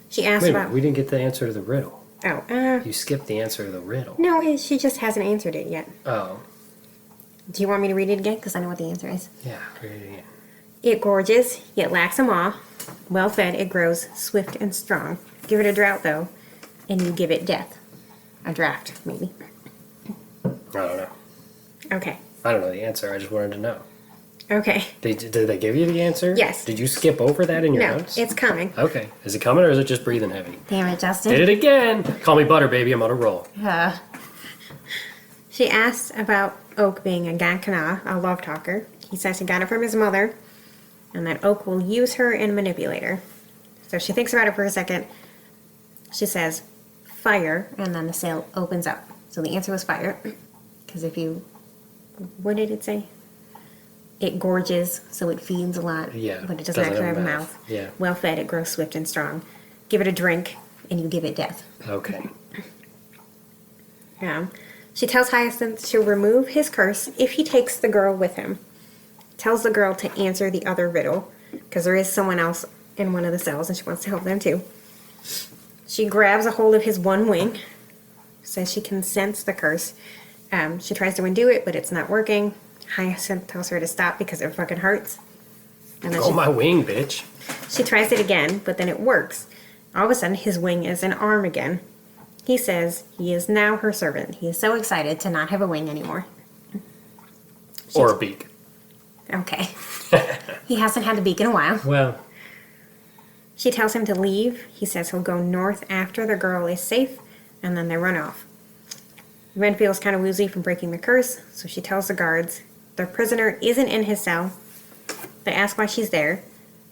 She asked Wait a about... minute, we didn't get the answer to the riddle. Oh, You skipped the answer to the riddle. no, she just hasn't answered it yet. Oh. Do you want me to read it again? Because I know what the answer is. Yeah, read it again. It gorges, yet lacks a maw. Well fed, it grows swift and strong. Give it a drought, though, and you give it death. A draft, maybe. I don't know. Okay. I don't know the answer. I just wanted to know. Okay. Did they give you the answer? Yes. Did you skip over that in your No, notes? it's coming. Okay. Is it coming or is it just breathing heavy? Damn it, Justin. Did it again. Call me butter, baby. I'm on a roll. She asks about Oak being a Gankana, a love talker. He says he got it from his mother, and that Oak will use her and manipulate her. So she thinks about it for a second. She says, fire, and then the sail opens up. So the answer was fire. Because if you... What did it say? It gorges, so it feeds a lot. Yeah, But it doesn't actually have a mouth. Yeah. Well fed, it grows swift and strong. Give it a drink, and you give it death. Okay. She tells Hyacinth she'll remove his curse if he takes the girl with him. Tells the girl to answer the other riddle, because there is someone else in one of the cells, and she wants to help them too. She grabs a hold of his one wing, says she can sense the curse. She tries to undo it, but it's not working. Hyacinth tells her to stop because it fucking hurts. And then Oh, my wing, bitch. she tries it again, but then it works. All of a sudden, his wing is an arm again. He says he is now her servant. He is so excited to not have a wing anymore. Or a beak. Okay. He hasn't had the beak in a while. Well, She tells him to leave. He says he'll go north after the girl is safe, and then they run off. Ren feels kind of woozy from breaking the curse, so she tells the guards their prisoner isn't in his cell. They ask why she's there.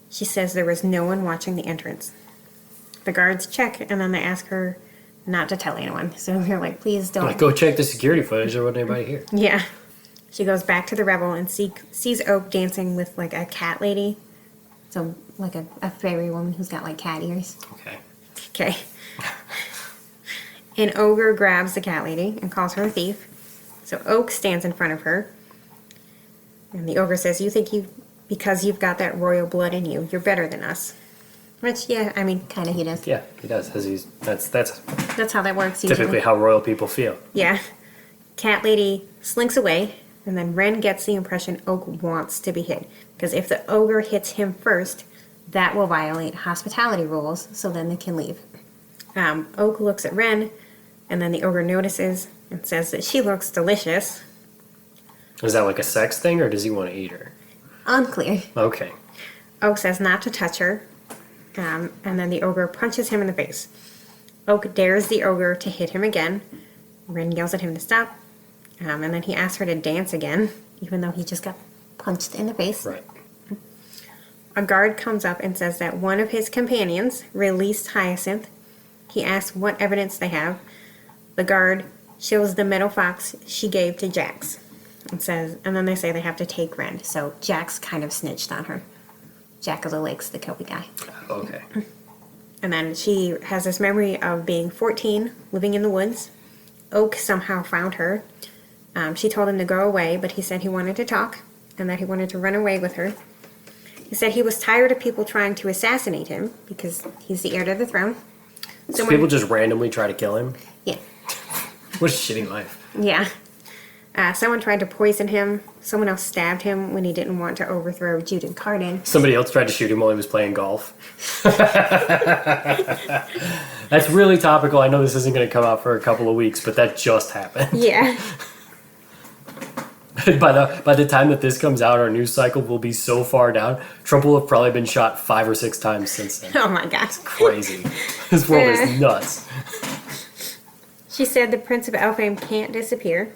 She says there was no one watching the entrance. The guards check, and then they ask her not to tell anyone. So they're like, please don't. like, go check the security footage. There wasn't anybody here. Yeah. She goes back to the revel and sees Oak dancing with like a cat lady. So like a fairy woman who's got like cat ears. Okay. Okay. An ogre grabs the cat lady and calls her a thief. So Oak stands in front of her. And the ogre says, you think because you've got that royal blood in you, you're better than us. Which, yeah, I mean, kind of he does. Yeah, he does. That's That's how that works usually. typically how royal people feel. Yeah. Cat lady slinks away, and then Ren gets the impression Oak wants to be hit. Because if the ogre hits him first, that will violate hospitality rules, so then they can leave. Oak looks at Ren, and then the ogre notices and says that she looks delicious. Is that like a sex thing, or does he want to eat her? Unclear. Okay. Oak says not to touch her, and then the ogre punches him in the face. Oak dares the ogre to hit him again. Ren yells at him to stop, and then he asks her to dance again, even though he just got punched in the face. Right. A guard comes up and says that one of his companions released Hyacinth. He asks what evidence they have. The guard shows the metal fox she gave to Jax. And then they say they have to take Ren. So Jax kind of snitched on her. Jack of the Lakes, the Kobe guy. Okay. And then she has this memory of being 14, living in the woods. Oak somehow found her. She told him to go away, but he said he wanted to talk and that he wanted to run away with her. He said he was tired of people trying to assassinate him because he's the heir to the throne. So people just randomly try to kill him? Yeah. What a shitty life. Yeah. Someone tried to poison him. Someone else stabbed him when he didn't want to overthrow Jude and Carden. Somebody else tried to shoot him while he was playing golf. That's really topical. I know this isn't going to come out for a couple of weeks, but that just happened. Yeah. By the time that this comes out, our news cycle will be so far down. Trump will have probably been shot 5 or 6 times since then. Oh my gosh. Crazy. This world is nuts. She said the Prince of Elfame can't disappear.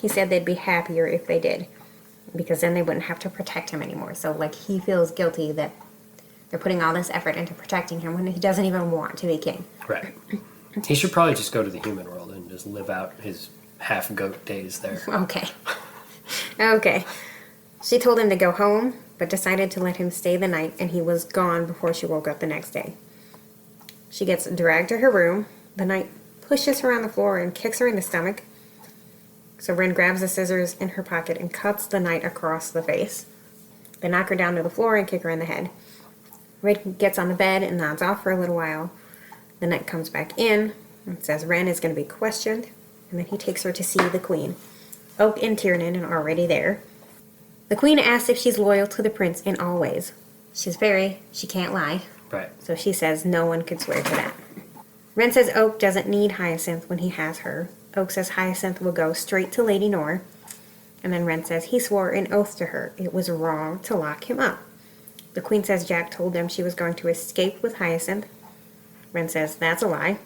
He said they'd be happier if they did, because then they wouldn't have to protect him anymore. So, like, he feels guilty that they're putting all this effort into protecting him when he doesn't even want to be king. Right. He should probably just go to the human world and just live out his half-goat days there. Okay. Okay. She told him to go home, but decided to let him stay the night, and he was gone before she woke up the next day. She gets dragged to her room. The knight pushes her on the floor and kicks her in the stomach. So Ren grabs the scissors in her pocket and cuts the knight across the face. They knock her down to the floor and kick her in the head. Ren gets on the bed and nods off for a little while. The knight comes back in and says Ren is going to be questioned, and then he takes her to see the queen. Oak and Tiernan are already there. The queen asks if she's loyal to the prince in all ways. She can't lie. Right. So she says no one could swear to that. Ren says Oak doesn't need Hyacinth when he has her. Oak says Hyacinth will go straight to Lady Nor. And then Ren says he swore an oath to her. It was wrong to lock him up. The queen says Jack told them she was going to escape with Hyacinth. Ren says that's a lie.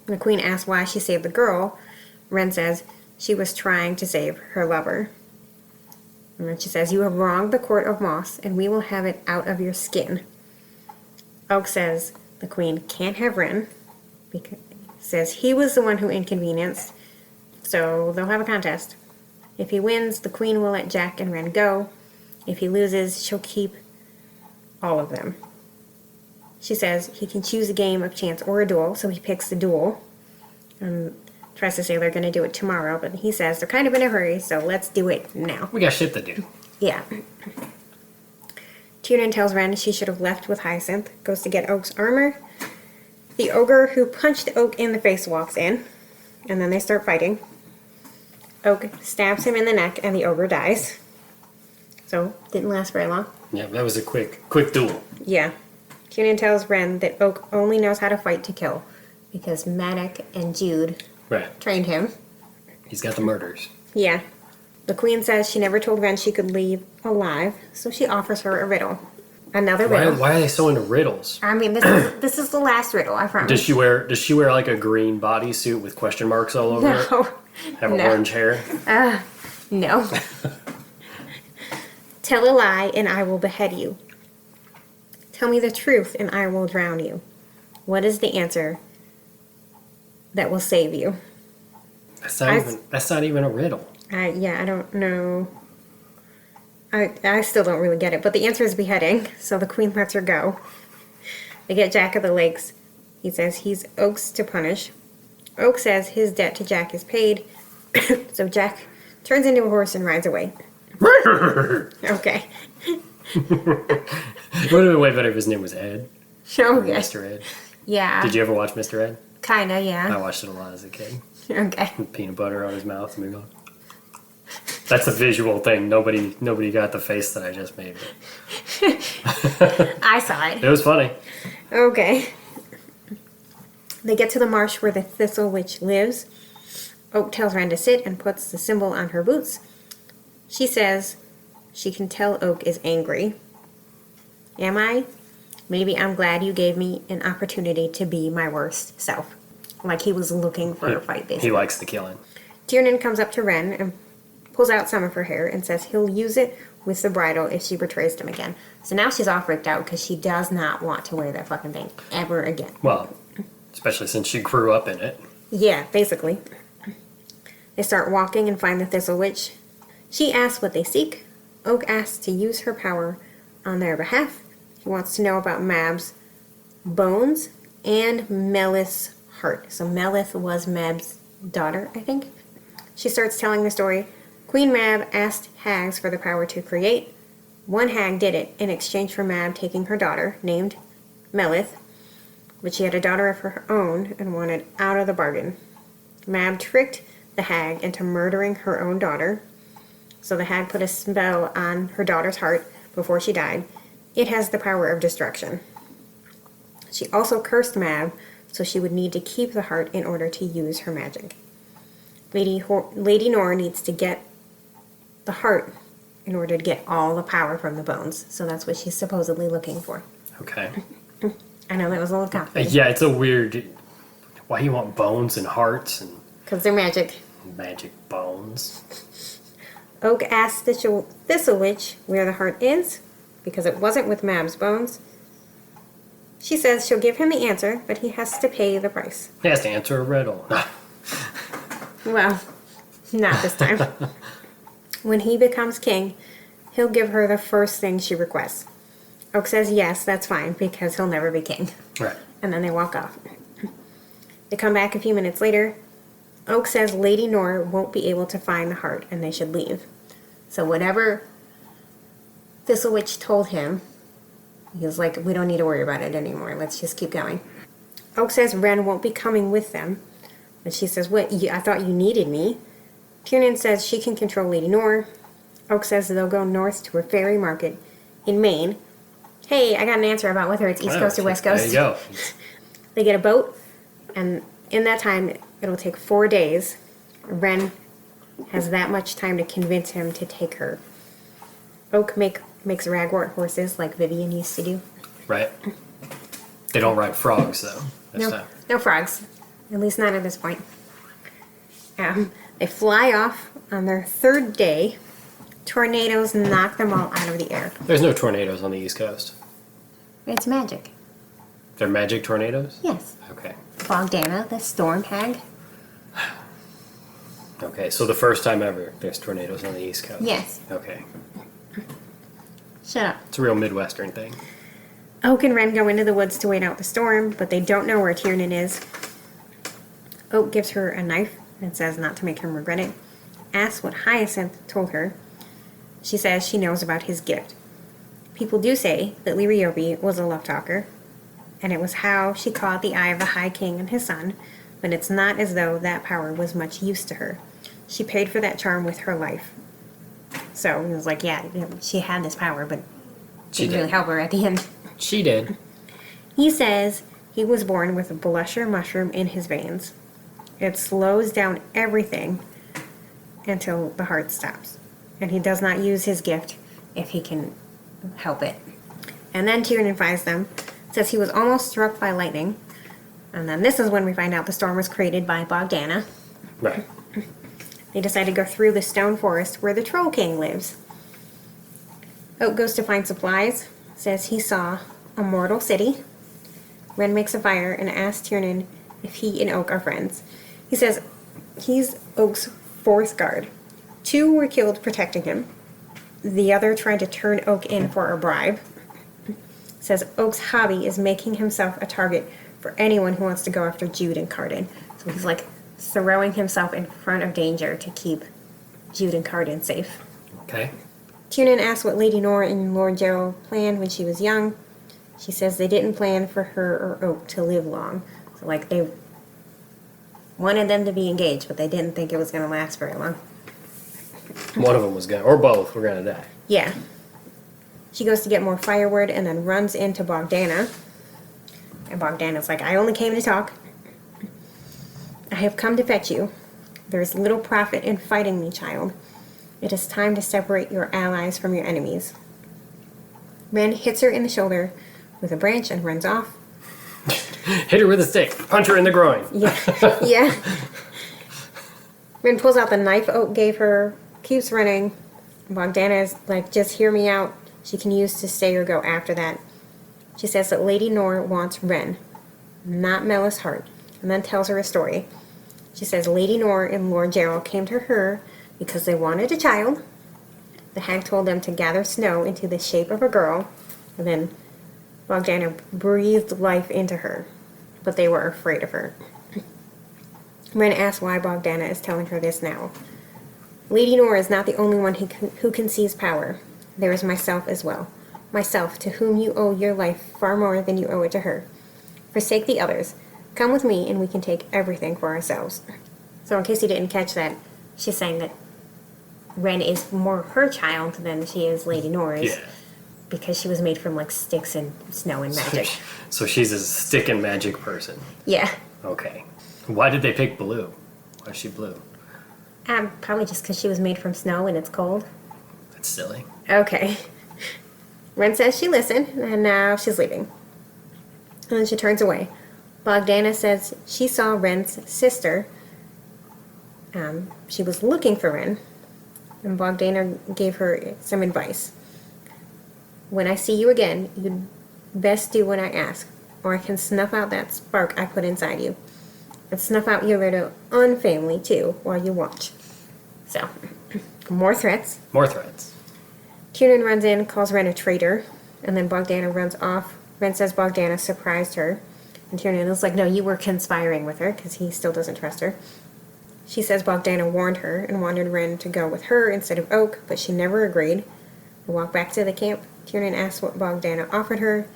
The queen asks why she saved the girl. Ren says she was trying to save her lover. And then she says, you have wronged the court of Moss, and we will have it out of your skin. Oak says the queen can't have Ren, because says he was the one who inconvenienced, so they'll have a contest. If he wins, the queen will let Jack and Ren go. If he loses, she'll keep all of them. She says he can choose a game of chance or a duel, so he picks the duel. And tries to say they're going to do it tomorrow, but he says they're kind of in a hurry, so let's do it now. We got shit to do. Yeah. Tiernan tells Ren she should have left with Hyacinth, goes to get Oak's armor. The ogre who punched Oak in the face walks in, and then they start fighting. Oak stabs him in the neck, and the ogre dies. So, didn't last very long. Yeah, that was a quick duel. Yeah. Tiernan tells Ren that Oak only knows how to fight to kill, because Maddox and Jude trained him. He's got the murders. Yeah. The queen says she never told Ren she could leave alive, so she offers her a riddle. Another riddle. Why are they so into riddles? I mean, this is the last riddle, I promise. Does she wear like a green bodysuit with question marks all over it? No. Have orange hair? No. Tell a lie and I will behead you. Tell me the truth and I will drown you. What is the answer that will save you? That's not even a riddle. I don't know. I still don't really get it, but the answer is beheading, so the queen lets her go. They get Jack of the Lakes. He says he's Oak's to punish. Oak says his debt to Jack is paid, so Jack turns into a horse and rides away. Okay. It would have been way better if his name was Ed. Okay. Mr. Ed. Yeah. Did you ever watch Mr. Ed? Kinda, yeah. I watched it a lot as a kid. Okay. With peanut butter on his mouth. And going. That's a visual thing. Nobody got the face that I just made. I saw it. It was funny. Okay. They get to the marsh where the Thistle Witch lives. Oak tells Ren to sit and puts the symbol on her boots. She says she can tell Oak is angry. Am I? Maybe I'm glad you gave me an opportunity to be my worst self. Like he was looking for a fight, basically. He likes the killing. Tiernan comes up to Ren and pulls out some of her hair and says he'll use it with the bridle if she betrays him again. So now she's all freaked out because she does not want to wear that fucking thing ever again. Well, especially since she grew up in it. Yeah, basically. They start walking and find the Thistle Witch. She asks what they seek. Oak asks to use her power on their behalf. He wants to know about Mab's bones and Melith's heart. So Melith was Mab's daughter, I think. She starts telling the story. Queen Mab asked hags for the power to create. One hag did it in exchange for Mab taking her daughter, named Melith, but she had a daughter of her own and wanted out of the bargain. Mab tricked the hag into murdering her own daughter. So the hag put a spell on her daughter's heart before she died. It has the power of destruction. She also cursed Mab, so she would need to keep the heart in order to use her magic. Lady Nor needs to get the heart in order to get all the power from the bones. So that's what she's supposedly looking for. Okay. I know that was a little complicated. Yeah, it's a weird... Why do you want bones and hearts and... Because they're magic. Magic bones. Oak asks the Thistle Witch where the heart is, because it wasn't with Mab's bones. She says she'll give him the answer, but he has to pay the price. He has to answer a riddle. Well, not this time. When he becomes king, he'll give her the first thing she requests. Oak says yes, that's fine, because he'll never be king. Right. And then they walk off. They come back a few minutes later. Oak says Lady Nor won't be able to find the heart, and they should leave. So whatever Thistle Witch told him, he was like, we don't need to worry about it anymore. Let's just keep going. Oak says Ren won't be coming with them. But she says, what? I thought you needed me. Tiernan says she can control Lady Nor. Oak says they'll go north to a fairy market in Maine. Hey, I got an answer about whether it's East Coast or West Coast. There you go. They get a boat, and in that time, it'll take 4 days. Ren has that much time to convince him to take her. Oak makes ragwort horses like Vivian used to do. Right. They don't ride frogs, though. No frogs. At least not at this point. They fly off on their third day. Tornadoes knock them all out of the air. There's no tornadoes on the East Coast. It's magic. They're magic tornadoes? Yes. Okay. Bogdana, the storm hag. Okay, so the first time ever there's tornadoes on the East Coast. Yes. Okay. Shut up. It's a real Midwestern thing. Oak and Ren go into the woods to wait out the storm, but they don't know where Tiernan is. Oak gives her a knife and says not to make him regret it. Asks what Hyacinth told her. She says she knows about his gift. People do say that Liriope was a love talker, and it was how she caught the eye of the High King and his son, but it's not as though that power was much use to her. She paid for that charm with her life. So he was like, yeah, she had this power, but She didn't did. really help her at the end. She did. He says he was born with a blusher mushroom in his veins. It slows down everything until the heart stops. And he does not use his gift if he can help it. And then Tiernan finds them, says he was almost struck by lightning. And then this is when we find out the storm was created by Bogdana. Right. They decide to go through the stone forest where the Troll King lives. Oak goes to find supplies, says he saw a mortal city. Ren makes a fire and asks Tiernan if he and Oak are friends. He says he's Oak's fourth guard. 2 were killed protecting him. The other tried to turn Oak in for a bribe. Says Oak's hobby is making himself a target for anyone who wants to go after Jude and Carden. So he's like throwing himself in front of danger to keep Jude and Carden safe. Okay. Tiernan asks what Lady Nor and Lord Gerald planned when she was young. She says they didn't plan for her or Oak to live long. So like they wanted them to be engaged, but they didn't think it was going to last very long. One of them was gonna, or both were gonna die. Yeah. She goes to get more firewood and then runs into Bogdana. And Bogdana's like, I only came to talk. I have come to fetch you. There is little profit in fighting me, child. It is time to separate your allies from your enemies. Ren hits her in the shoulder with a branch and runs off. Hit her with a stick. Punch her in the groin. Yeah. Yeah. Ren pulls out the knife Oak gave her, keeps running. Bogdana is like, just hear me out. She can use to stay or go after that. She says that Lady Nor wants Ren, not Melis Hart, and then tells her a story. She says Lady Nor and Lord Gerald came to her because they wanted a child. The hag told them to gather snow into the shape of a girl, and then Bogdana breathed life into her, but they were afraid of her. Ren asks why Bogdana is telling her this now. Lady Nor is not the only one who can seize power. There is myself as well. Myself, to whom you owe your life far more than you owe it to her. Forsake the others. Come with me and we can take everything for ourselves. So in case you didn't catch that, she's saying that Ren is more her child than she is Lady Nor's. Yeah. Because she was made from like sticks and snow and magic. So she's a stick and magic person. Yeah. Okay. Why did they pick blue? Why is she blue? Probably just because she was made from snow and it's cold. That's silly. Okay. Ren says she listened, and now she's leaving. And then she turns away. Bogdana says she saw Ren's sister. She was looking for Ren, and Bogdana gave her some advice. When I see you again, you'd best do what I ask, or I can snuff out that spark I put inside you. And snuff out your little unfamily, too, while you watch. So, more threats. More threats. Tiernan runs in, calls Ren a traitor, and then Bogdana runs off. Ren says Bogdana surprised her. And Tiernan is like, no, you were conspiring with her, because he still doesn't trust her. She says Bogdana warned her and wanted Ren to go with her instead of Oak, but she never agreed. They walk back to the camp. Tiernan asks what Bogdana offered her.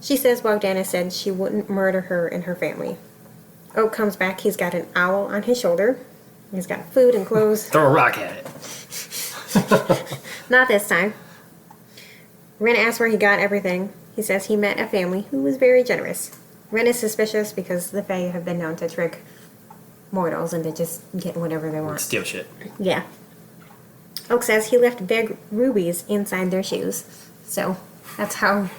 She says Bogdana said she wouldn't murder her and her family. Oak comes back. He's got an owl on his shoulder. He's got food and clothes. Throw a rock at it. Not this time. Ren asks where he got everything. He says he met a family who was very generous. Ren is suspicious because the Fae have been known to trick mortals and to just get whatever they want. Steal shit. Yeah. Oak says he left big rubies inside their shoes. So, that's how...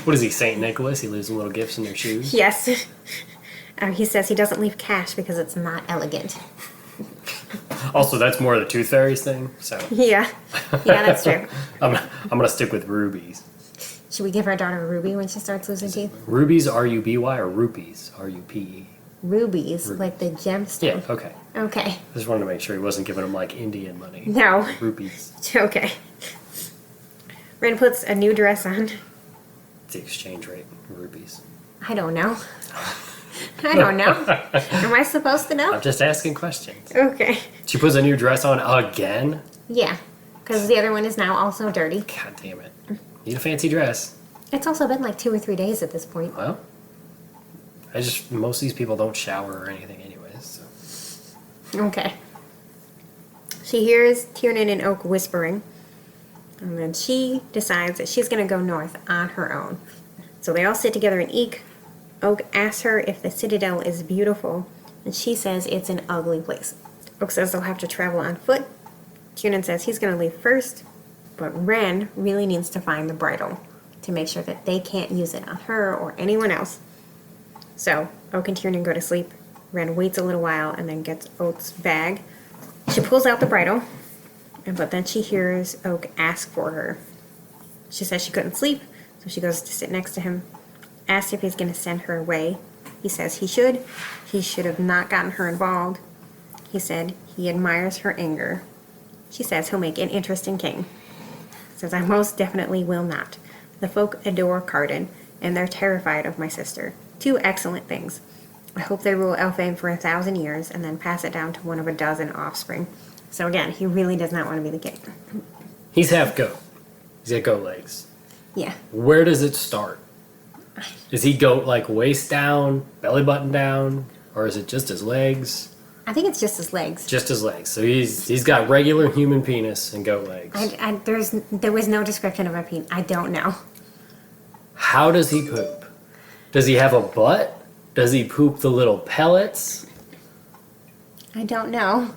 What is he, St. Nicholas? He leaves them little gifts in their shoes? Yes. He says he doesn't leave cash because it's not elegant. Also, that's more of the Tooth Fairy's thing, so... Yeah. Yeah, that's true. I'm gonna stick with rubies. Should we give our daughter a ruby when she starts losing teeth? Rubies, R-U-B-Y, or rupees, R-U-P-E? Rubies, like the gemstone. Yeah, okay. Okay. I just wanted to make sure he wasn't giving them, like, Indian money. No. Rupees. Okay. Ren puts a new dress on. It's the exchange rate, rupees. I don't know. I don't know. Am I supposed to know? I'm just asking questions. Okay. She puts a new dress on again? Yeah, because the other one is now also dirty. God damn it. Need a fancy dress. It's also been like 2 or 3 days at this point. Well, most of these people don't shower or anything anyways, so. Okay. She hears Tiernan and Oak whispering, and then she decides that she's going to go north on her own. So they all sit together and eat. Oak asks her if the Citadel is beautiful, and she says it's an ugly place. Oak says they'll have to travel on foot. Tiernan says he's going to leave first, but Ren really needs to find the bridle to make sure that they can't use it on her or anyone else. So Oak and Tiernan go to sleep. Ren waits a little while and then gets Oak's bag. She pulls out the bridle, but then she hears Oak ask for her. She says she couldn't sleep, so she goes to sit next to him. Asks if he's going to send her away. He says he should. He should have not gotten her involved. He said he admires her anger. She says he'll make an interesting king. Says I most definitely will not. The folk adore Carden, and they're terrified of my sister. 2 excellent things. I hope they rule Elfane for 1,000 years and then pass it down to one of a dozen offspring. So again, he really does not want to be the king. He's half goat. He's got goat legs. Yeah. Where does it start? Is he goat like waist down, belly button down, or is it just his legs? I think it's just his legs. Just his legs. So he's got regular human penis and goat legs. There was no description of a penis. I don't know. How does he poop? Does he have a butt? Does he poop the little pellets? I don't know.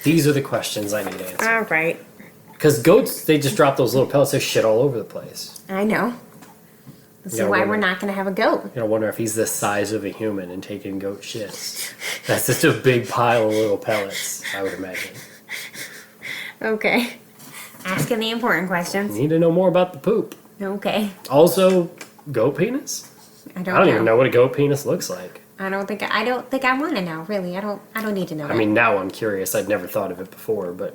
These are the questions I need answered. All right. Because goats, they just drop those little pellets of shit all over the place. I know. This is Yeah, why wonder- we're not going to have a goat. I wonder if he's the size of a human and taking goat shits. That's just a big pile of little pellets, I would imagine. Okay. Asking the important questions. Need to know more about the poop. Okay. Also, goat penis? I I don't don't even know what a goat penis looks like. I don't think I want to know, really. I don't need to know. I mean, now I'm curious. I'd never thought of it before, but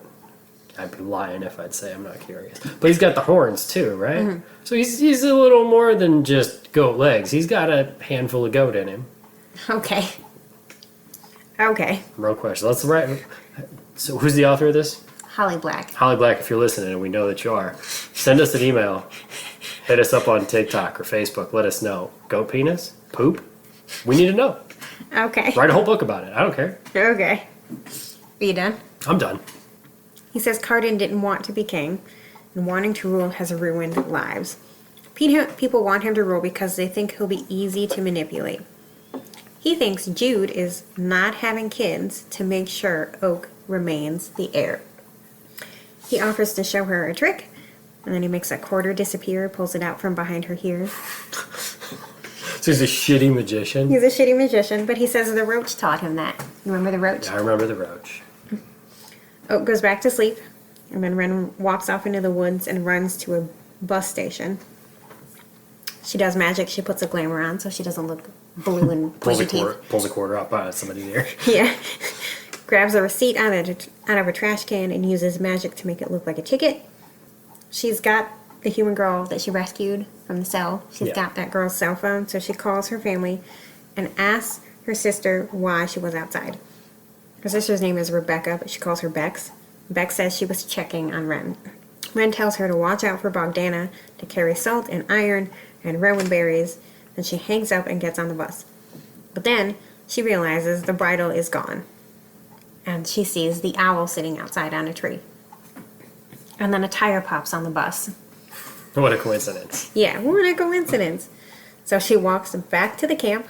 I'd be lying if I'd say I'm not curious. But he's got the horns too, right? Mm-hmm. So he's a little more than just goat legs. He's got a handful of goat in him. Okay. Okay. Real question. Let's write. So who's the author of this? Holly Black. Holly Black, if you're listening, and we know that you are, send us an email. Hit us up on TikTok or Facebook. Let us know. Goat penis? Poop? We need to know. Okay. Write a whole book about it. I don't care. Okay. Are you done? I'm done. He says Carden didn't want to be king, and wanting to rule has ruined lives. People want him to rule because they think he'll be easy to manipulate. He thinks Jude is not having kids to make sure Oak remains the heir. He offers to show her a trick, and then he makes a quarter disappear, pulls it out from behind her ear. So he's a shitty magician. He's a shitty magician, but he says the roach taught him that. You remember the roach? I remember the roach. Oak goes back to sleep, and then Ren walks off into the woods and runs to a bus station. She does magic. She puts a glamour on so she doesn't look blue and pointy teeth. Pulls a quarter up by somebody there. Yeah. Grabs a receipt out of a trash can and uses magic to make it look like a ticket. She's got the human girl that she rescued from the cell. She's got that girl's cell phone, so she calls her family and asks her sister why she was outside. Her sister's name is Rebecca, but she calls her Bex. Bex says she was checking on Ren. Ren tells her to watch out for Bogdana, to carry salt and iron and rowan berries. Then she hangs up and gets on the bus. But then she realizes the bridle is gone. And she sees the owl sitting outside on a tree. And then a tire pops on the bus. What a coincidence. Yeah, what a coincidence. So she walks back to the camp,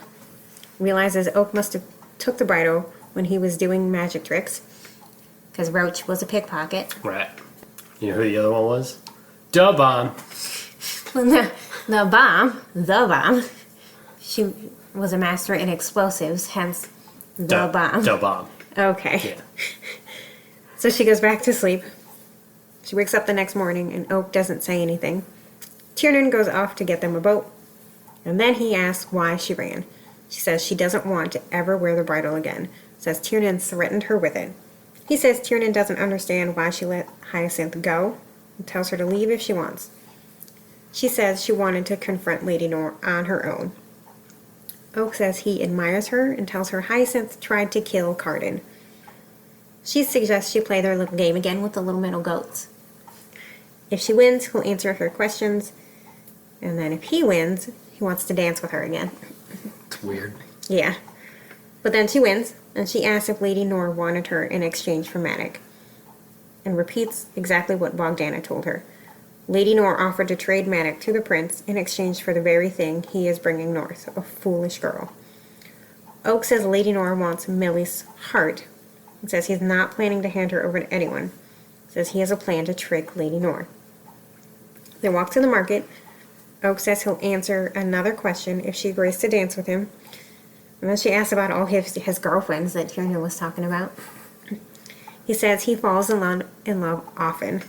realizes Oak must have took the bridle when he was doing magic tricks, because Roach was a pickpocket. Right. You know who the other one was? Da Bomb. When the bomb, she was a master in explosives, hence the bomb. Da Bomb. Okay. Yeah. So she goes back to sleep. She wakes up the next morning and Oak doesn't say anything. Tiernan goes off to get them a boat, and then he asks why she ran. She says she doesn't want to ever wear the bridle again. Says Tiernan threatened her with it. He says Tiernan doesn't understand why she let Hyacinth go and tells her to leave if she wants. She says she wanted to confront Lady Nor on her own. Oak says he admires her and tells her Hyacinth tried to kill Carden. She suggests she play their little game again with the little metal goats. If she wins, he'll answer her questions, and then if he wins, he wants to dance with her again. It's weird. Yeah. But then she wins, and she asks if Lady Nor wanted her in exchange for Matic, and repeats exactly what Bogdana told her. Lady Nor offered to trade Matic to the prince in exchange for the very thing he is bringing north, a foolish girl. Oak says Lady Nor wants Millie's heart, and says he's not planning to hand her over to anyone. Says he has a plan to trick Lady Nor. They walk to the market. Oak says he'll answer another question if she agrees to dance with him. And then she asks about all his girlfriends that Tiernan was talking about. He says he falls in love often.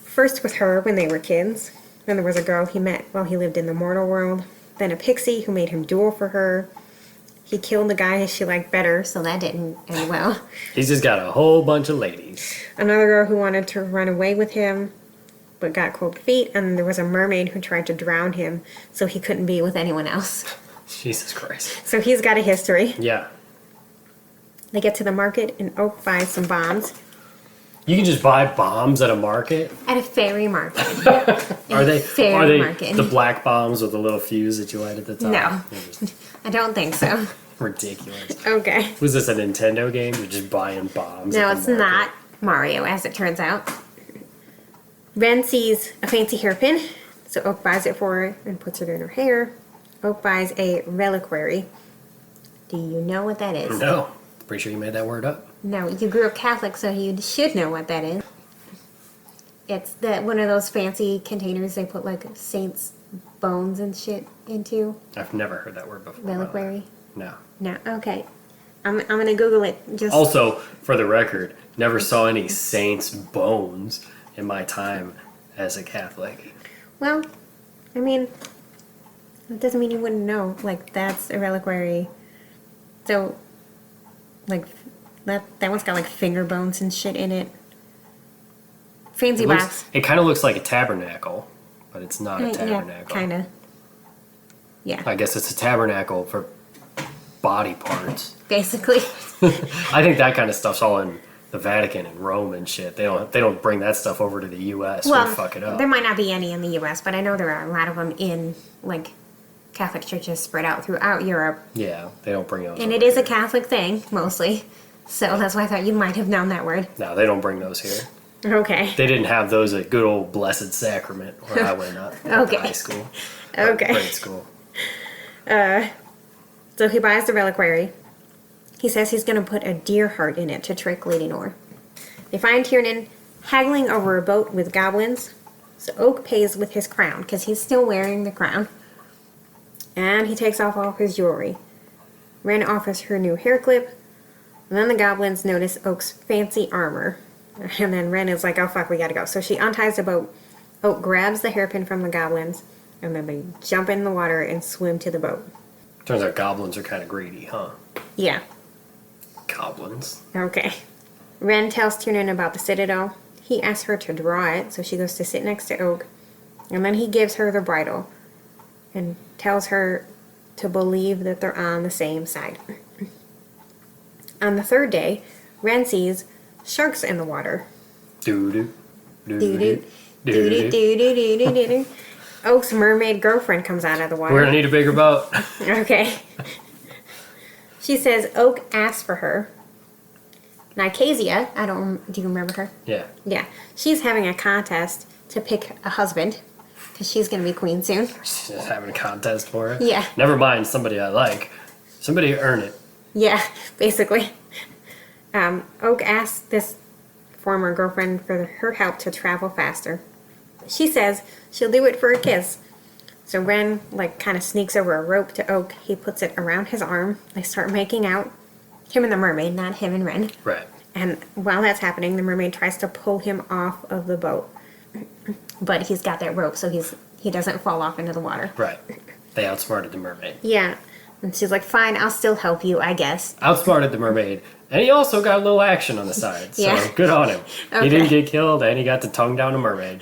First with her when they were kids. Then there was a girl he met while he lived in the mortal world. Then a pixie who made him duel for her. He killed the guy she liked better, so that didn't end well. He's just got a whole bunch of ladies. Another girl who wanted to run away with him, but got cold feet. And there was a mermaid who tried to drown him, so he couldn't be with anyone else. Jesus Christ. So he's got a history. Yeah. They get to the market, and Oak buys some bombs. You can just buy bombs at a market? At a fairy market. Are they market. the black bombs with the little fuse that you light at the top? No. They're just I don't think so. ridiculous. Okay. Was this a Nintendo game? You're just buying bombs? No, at the it's market? not Mario, as it turns out. Ren sees a fancy hairpin, so Oak buys it for her and puts it in her hair. Oak buys a reliquary. Do you know what that is? No. Pretty sure you made that word up. No, you grew up Catholic, so you should know what that is. It's one of those fancy containers they put like saints' bones and shit into. I've never heard that word before. Reliquary? No. No. Okay. I'm gonna Google it. Just Also, for the record, never saw any saints' bones in my time as a Catholic. Well, I mean, it doesn't mean you wouldn't know. Like, that's a reliquary. So, like, that one's got like finger bones and shit in it. Fancy box. It kind of looks like a tabernacle, but it's not a tabernacle. Yeah, kind of. Yeah. I guess it's a tabernacle for body parts. Basically. I think that kind of stuff's all in the Vatican and Rome and shit. They don't bring that stuff over to the U.S. Well, or fuck it up. there might not be any in the U.S., but I know there are a lot of them in, like, Catholic churches spread out throughout Europe. Yeah, they don't bring those. And over it is a here. Catholic thing, mostly. So that's why I thought you might have known that word. No, they don't bring those here. Okay. They didn't have those at good old Blessed Sacrament where I went up at Okay. high school. Okay. Grade school. So he buys the reliquary. He says he's going to put a deer heart in it to trick Lady Nor. They find Tiernan haggling over a boat with goblins. So Oak pays with his crown, because he's still wearing the crown. And he takes off all his jewelry. Ren offers her new hair clip. And then the goblins notice Oak's fancy armor. And then Ren is like, oh fuck, we gotta go. So she unties the boat. Oak grabs the hairpin from the goblins. And then they jump in the water and swim to the boat. Turns out goblins are kind of greedy, huh? Yeah. Goblins. Okay. Ren tells Tiernan about the citadel. He asks her to draw it, so she goes to sit next to Oak. And then he gives her the bridle and tells her to believe that they're on the same side. On the third day, Ren sees sharks in the water. Doo-doo. Doo-doo. Doo-doo, doo-doo, doo-doo, doo-doo. Oak's mermaid girlfriend comes out of the water. We're gonna need a bigger boat. Okay. She says Oak asked for her. Nicasia, do you remember her? Yeah. Yeah. She's having a contest to pick a husband, because she's going to be queen soon. She's just having a contest for it. Yeah. Never mind somebody I like. Somebody earn it. Yeah, basically. Oak asked this former girlfriend for her help to travel faster. She says she'll do it for a kiss. So Ren, like, kind of sneaks over a rope to Oak. He puts it around his arm. They start making out. Him and the mermaid, not him and Ren. Right. And while that's happening, the mermaid tries to pull him off of the boat. But he's got that rope, so he doesn't fall off into the water. Right. They outsmarted the mermaid. Yeah. And she's like, fine, I'll still help you, I guess. Outsmarted the mermaid. And he also got a little action on the side. So Yeah. good on him. Okay. He didn't get killed and he got to tongue down a mermaid.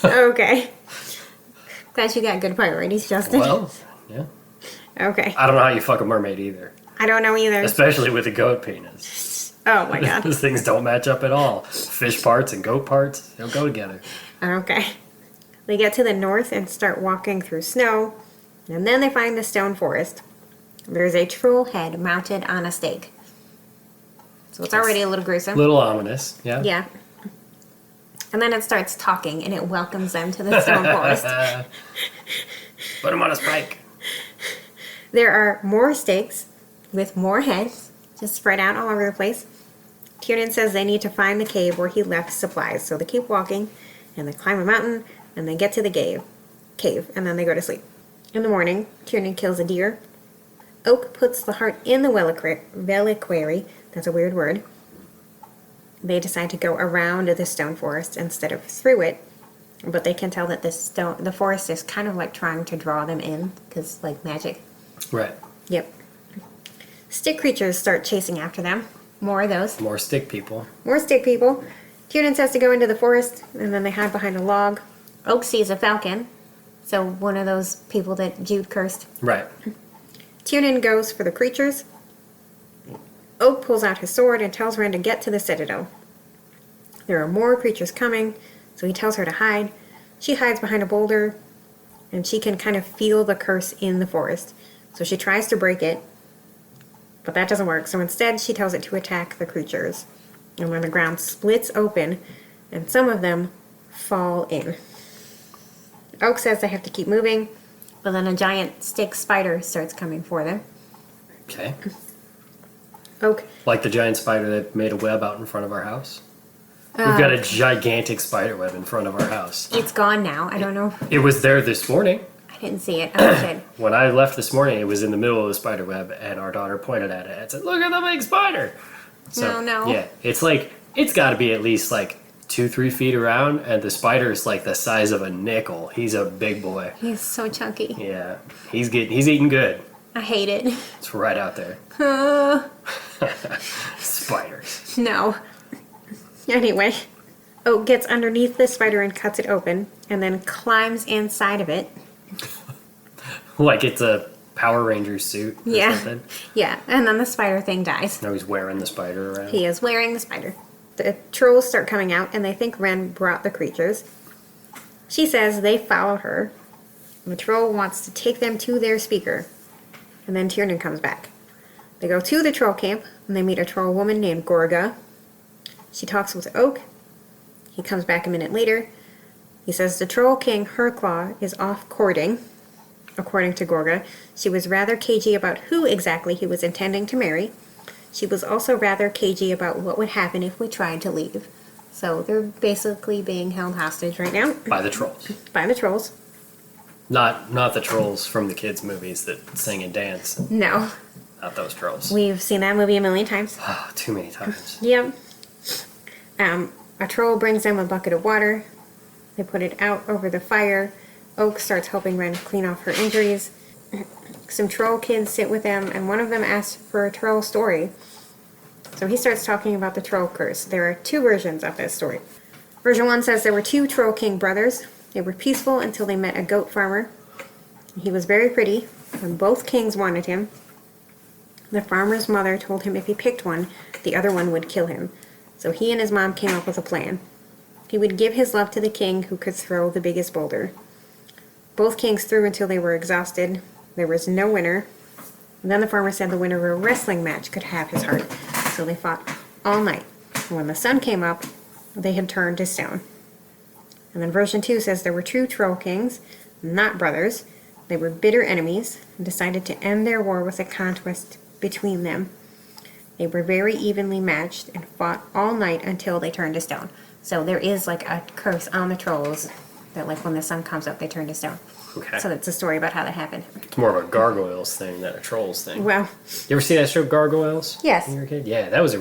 Okay. Glad you got good priorities, Justin. Well, yeah. Okay. I don't know how you fuck a mermaid either. I don't know either. Especially with a goat penis. Oh my god. Those things don't match up at all. Fish parts and goat parts, they'll go together. Okay. They get to the north and start walking through snow. And then they find the stone forest. There's a troll head mounted on a stake. So it's already a little gruesome. Little ominous, yeah. Yeah. And then it starts talking and it welcomes them to the stone forest. Put him on a spike. There are more stakes with more heads just spread out all over the place. Tiernan says they need to find the cave where he left supplies. So they keep walking and they climb a mountain and they get to the cave and then they go to sleep. In the morning, Tiernan kills a deer. Oak puts the heart in the reliquary. That's a weird word. They decide to go around the stone forest instead of through it. But they can tell that the forest is kind of like trying to draw them in, because like magic. Right. Yep. Stick creatures start chasing after them. More of those. More stick people. More stick people. Tiernan says to go into the forest, and then they hide behind a log. Oak sees a falcon. So one of those people that Jude cursed. Right. Tiernan goes for the creatures. Oak pulls out his sword and tells Ren to get to the citadel. There are more creatures coming, so he tells her to hide. She hides behind a boulder, and she can kind of feel the curse in the forest. So she tries to break it, but that doesn't work. So instead, she tells it to attack the creatures. And then the ground splits open, and some of them fall in. Oak says they have to keep moving, but then a giant stick spider starts coming for them. Okay. Oak. Like the giant spider that made a web out in front of our house. We've got a gigantic spider web in front of our house. It's gone now. I don't know. It was there this morning. I didn't see it. Oh, shit. When I left this morning, it was in the middle of the spider web, and our daughter pointed at it and said, "Look at the big spider!" So, No. Yeah, it's got to be at least like 2-3 feet around, and the spider's like the size of a nickel. He's a big boy. He's so chunky. Yeah, he's eating good. I hate it. It's right out there. Spiders. No. Anyway, Oak gets underneath the spider and cuts it open, and then climbs inside of it. Like it's a Power Ranger suit or something. Yeah, and then the spider thing dies. Now he's wearing the spider around. He is wearing the spider. The trolls start coming out, and they think Ren brought the creatures. She says they follow her. The troll wants to take them to their speaker. And then Tiernan comes back. They go to the troll camp, and they meet a troll woman named Gorga. She talks with Oak. He comes back a minute later. He says the troll king, Herclaw, is off courting. According to Gorga, she was rather cagey about who exactly he was intending to marry. She was also rather cagey about what would happen if we tried to leave. So they're basically being held hostage right now. By the trolls. By the trolls. Not the trolls from the kids' movies that sing and dance. No. Not those trolls. We've seen that movie a million times. Oh, too many times. Yep. A troll brings them a bucket of water. They put it out over the fire. Oak starts helping Ren clean off her injuries. Some troll kids sit with them, and one of them asks for a troll story. So he starts talking about the troll curse. There are 2 versions of this story. Version 1 says there were 2 troll king brothers. They were peaceful until they met a goat farmer. He was very pretty, and both kings wanted him. The farmer's mother told him if he picked one, the other one would kill him. So he and his mom came up with a plan. He would give his love to the king who could throw the biggest boulder. Both kings threw until they were exhausted. There was no winner. And then the farmer said the winner of a wrestling match could have his heart. So they fought all night. And when the sun came up, they had turned to stone. And then version 2 says there were 2 troll kings, not brothers. They were bitter enemies and decided to end their war with a contest between them. They were very evenly matched and fought all night until they turned to stone. So there is like a curse on the trolls that like when the sun comes up they turn to stone. Okay. So that's a story about how that happened. It's more of a gargoyles thing than a trolls thing. Well, You ever see that show Gargoyles? Yes. When you were a kid? Yeah, that was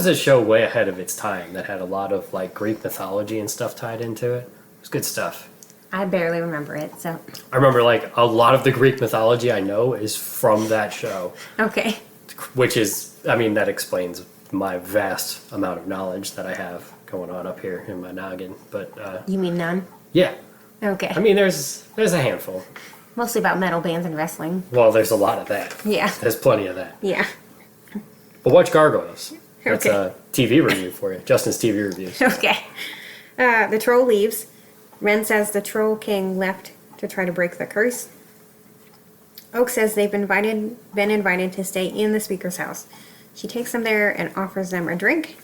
a show way ahead of its time that had a lot of like Greek mythology and stuff tied into it. It was good stuff. I barely remember it, so I remember like a lot of the Greek mythology I know is from that show, okay. which is, I mean, that explains my vast amount of knowledge that I have going on up here in my noggin. But You mean none? yeah, Okay. I mean, there's a handful. Mostly about metal bands and wrestling. Well, there's a lot of that. Yeah. There's plenty of that. Yeah. But watch Gargoyles. That's Okay. a TV review for you. Justin's TV reviews. Okay. The troll leaves. Ren says the troll king left to try to break the curse. Oak says they've been invited to stay in the speaker's house. She takes them there and offers them a drink.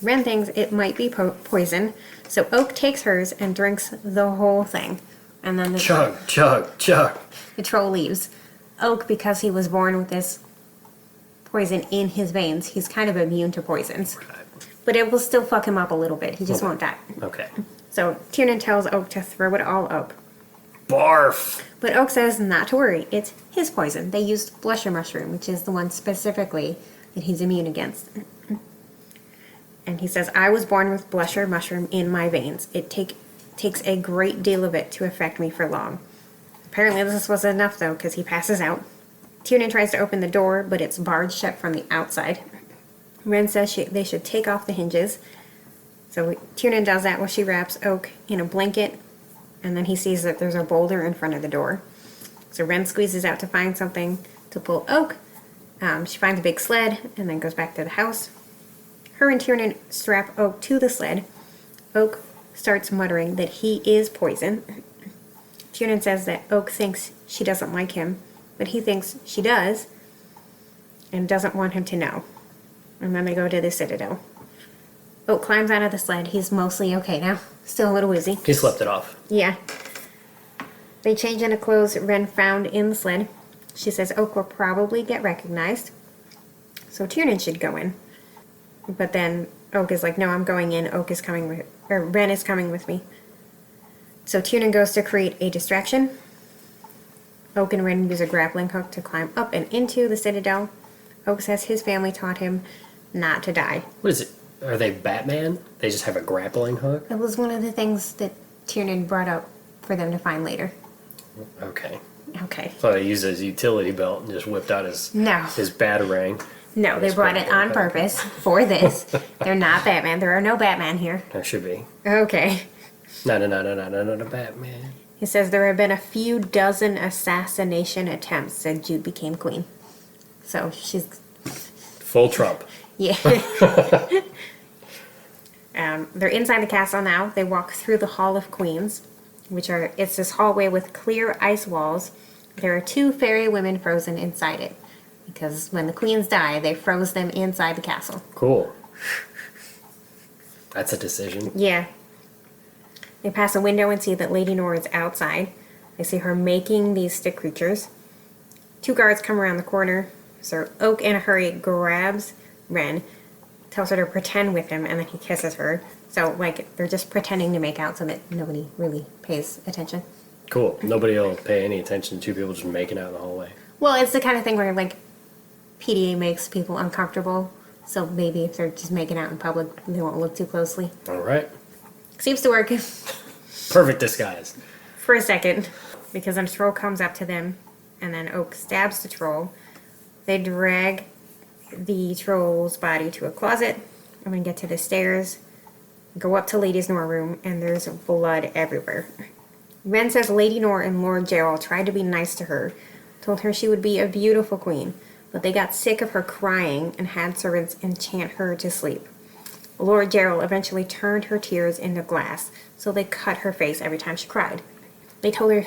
Ren thinks it might be poison, so Oak takes hers and drinks the whole thing. And then Chug, chug, chug. the troll leaves. Oak, because he was born with this poison in his veins, he's kind of immune to poisons. But it will still fuck him up a little bit. He just won't die. Okay. So Tiernan tells Oak to throw it all up. Barf. But Oak says not to worry. It's his poison. They used blusher mushroom, which is the one specifically that he's immune against. And he says, I was born with blusher mushroom in my veins. It takes a great deal of it to affect me for long. Apparently this was enough, though, because he passes out. Tiernan tries to open the door, but it's barred shut from the outside. Ren says they should take off the hinges. So Tiernan does that while she wraps Oak in a blanket, and then he sees that there's a boulder in front of the door. So Ren squeezes out to find something to pull Oak. She finds a big sled and then goes back to the house. Her and Tiernan strap Oak to the sled. Oak starts muttering that he is poison. Tiernan says that Oak thinks she doesn't like him, but he thinks she does and doesn't want him to know. And then they go to the Citadel. Oak climbs out of the sled. He's mostly okay now. Still a little woozy. He slept it off. Yeah. They change into clothes Ren found in the sled. She says Oak will probably get recognized. So Tiernan should go in. But then Oak is like, no, I'm going in. Ren is coming with me. So Tiernan goes to create a distraction. Oak and Ren use a grappling hook to climb up and into the Citadel. Oak says his family taught him not to die. What is it? Are they Batman? They just have a grappling hook? It was one of the things that Tiernan brought up for them to find later. Okay. Okay. So they used his utility belt and just whipped out his batarang. No, they brought it on purpose for this. They're not Batman. There are no Batman here. There should be. Okay. No, Batman. He says there have been a few dozen assassination attempts since Jude became queen. So she's... Full Trump. Yeah. They're inside the castle now. They walk through the Hall of Queens, it's this hallway with clear ice walls. There are 2 fairy women frozen inside it. Because when the queens die, they froze them inside the castle. Cool. That's a decision. Yeah. They pass a window and see that Lady Nor is outside. They see her making these stick creatures. 2 guards come around the corner. So Oak, in a hurry, grabs Ren, tells her to pretend with him, and then he kisses her. So, like, they're just pretending to make out so that nobody really pays attention. Cool. Nobody will pay any attention to 2 people just making out in the hallway. Well, it's the kind of thing where, like, PDA makes people uncomfortable. So maybe if they're just making out in public, they won't look too closely. All right. Seems to work. Perfect disguise. For a second. Because then a troll comes up to them, and then Oak stabs the troll. They drag the troll's body to a closet. I'm going to get to the stairs. Go up to Lady Nor's room, and there's blood everywhere. Ren says Lady Nor and Lord Gerald tried to be nice to her, told her she would be a beautiful queen, but they got sick of her crying and had servants enchant her to sleep. Lord Gerald eventually turned her tears into glass, so they cut her face every time she cried. They told her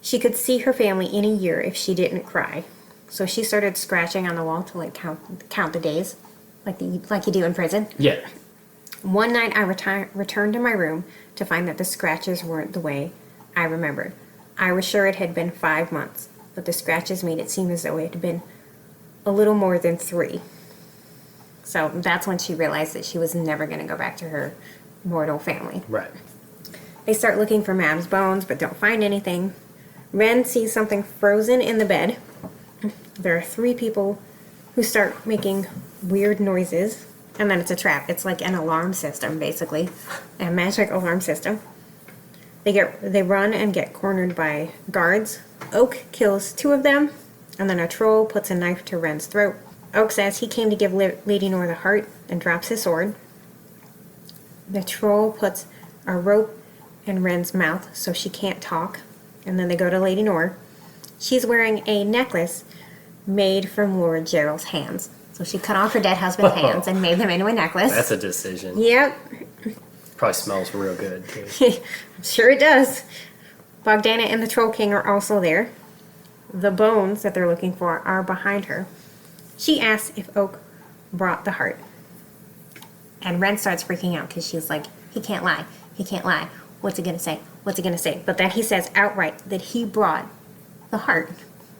she could see her family in a year if she didn't cry. So she started scratching on the wall to like count the days, like you do in prison. Yeah. One night I returned to my room to find that the scratches weren't the way I remembered. I was sure it had been 5 months, but the scratches made it seem as though it had been a little more than 3. So that's when she realized that she was never going to go back to her mortal family. Right. They start looking for Mab's bones, but don't find anything. Ren sees something frozen in the bed. There are 3 people who start making weird noises, and then it's a trap. It's like an alarm system, basically. A magic alarm system. They run and get cornered by guards. Oak kills 2 of them, and then a troll puts a knife to Ren's throat. Oak says he came to give Lady Nor the heart and drops his sword. The troll puts a rope in Ren's mouth so she can't talk, and then they go to Lady Nor. She's wearing a necklace made from Lord Gerald's hands. So she cut off her dead husband's hands and made them into a necklace. That's a decision. Yep. Probably smells real good, too. I'm sure it does. Bogdana and the Troll King are also there. The bones that they're looking for are behind her. She asks if Oak brought the heart. And Ren starts freaking out because she's like, he can't lie. He can't lie. What's he going to say? What's he going to say? But then he says outright that he brought the heart.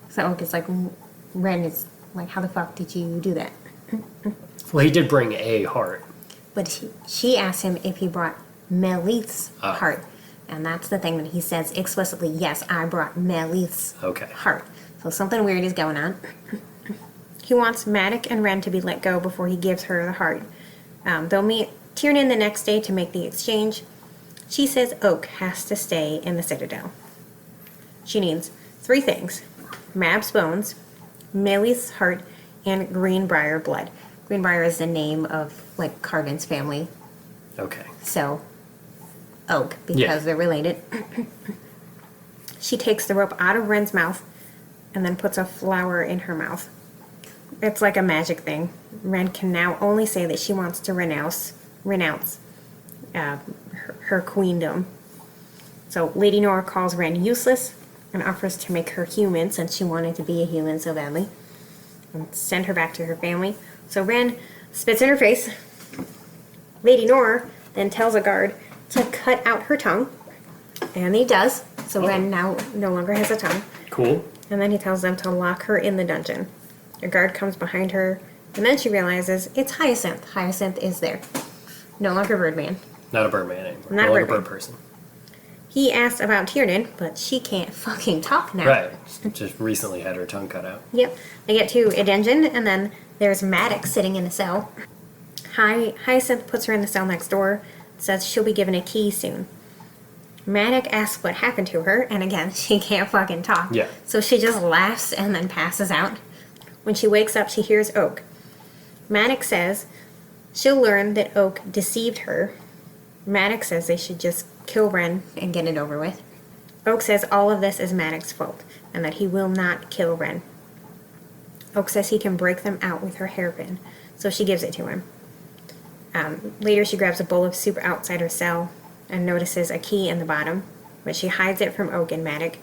So Oak is like, Ren is like, how the fuck did you do that? Well, he did bring a heart. But she asked him if he brought Melith's heart. And that's the thing that he says explicitly, yes, I brought Melith's heart. So something weird is going on. He wants Maddox and Ren to be let go before he gives her the heart. They'll meet Tiernan the next day to make the exchange. She says Oak has to stay in the Citadel. She needs 3 things. Mab's bones, Melith's heart, and Greenbrier blood. Greenbrier is the name of, like, Carden's family. Okay. So, Oak, because they're related. She takes the rope out of Ren's mouth and then puts a flower in her mouth. It's like a magic thing. Ren can now only say that she wants to renounce her queendom. So Lady Nor calls Ren useless and offers to make her human since she wanted to be a human so badly, and send her back to her family. So Ren spits in her face. Lady Nor then tells a guard to cut out her tongue, and he does. So Ren now no longer has a tongue. Cool. And then he tells them to lock her in the dungeon. A guard comes behind her And then she realizes it's Hyacinth. Hyacinth is there. No longer Birdman. Not a Birdman anymore. Not no longer a Birdman. bird person. He asks about Tiernan, but she can't fucking talk now. Right. Just recently had her tongue cut out. Yep. They get to a dungeon, and then there's Maddox sitting in a cell. Hyacinth puts her in the cell next door, says she'll be given a key soon. Maddox asks what happened to her, and again, she can't fucking talk. Yeah. So she just laughs and then passes out. When she wakes up, she hears Oak. Maddox says she'll learn that Oak deceived her. Maddox says they should just kill Ren and get it over with. Oak says all of this is Maddox's fault, and that he will not kill Ren. Oak says he can break them out with her hairpin, so she gives it to him. Later, she grabs a bowl of soup outside her cell and notices a key in the bottom, but she hides it from Oak and Maddox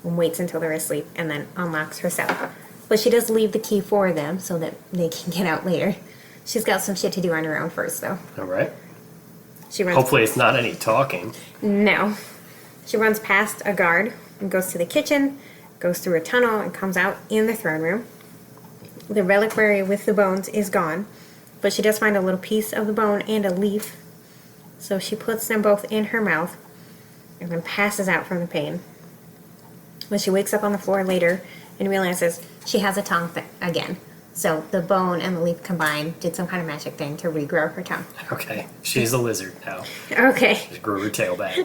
and waits until they're asleep and then unlocks her cell. But she does leave the key for them so that they can get out later. She's got some shit to do on her own first, though. All right. She runs. Hopefully it's not any talking. No. She runs past a guard and goes to the kitchen, goes through a tunnel, and comes out in the throne room. The reliquary with the bones is gone, but she does find a little piece of the bone and a leaf. So she puts them both in her mouth and then passes out from the pain. When she wakes up on the floor later and realizes she has a tongue again. So the bone and the leaf combined did some kind of magic thing to regrow her tongue. Okay. She's a lizard now. Okay. Just grew her tail back.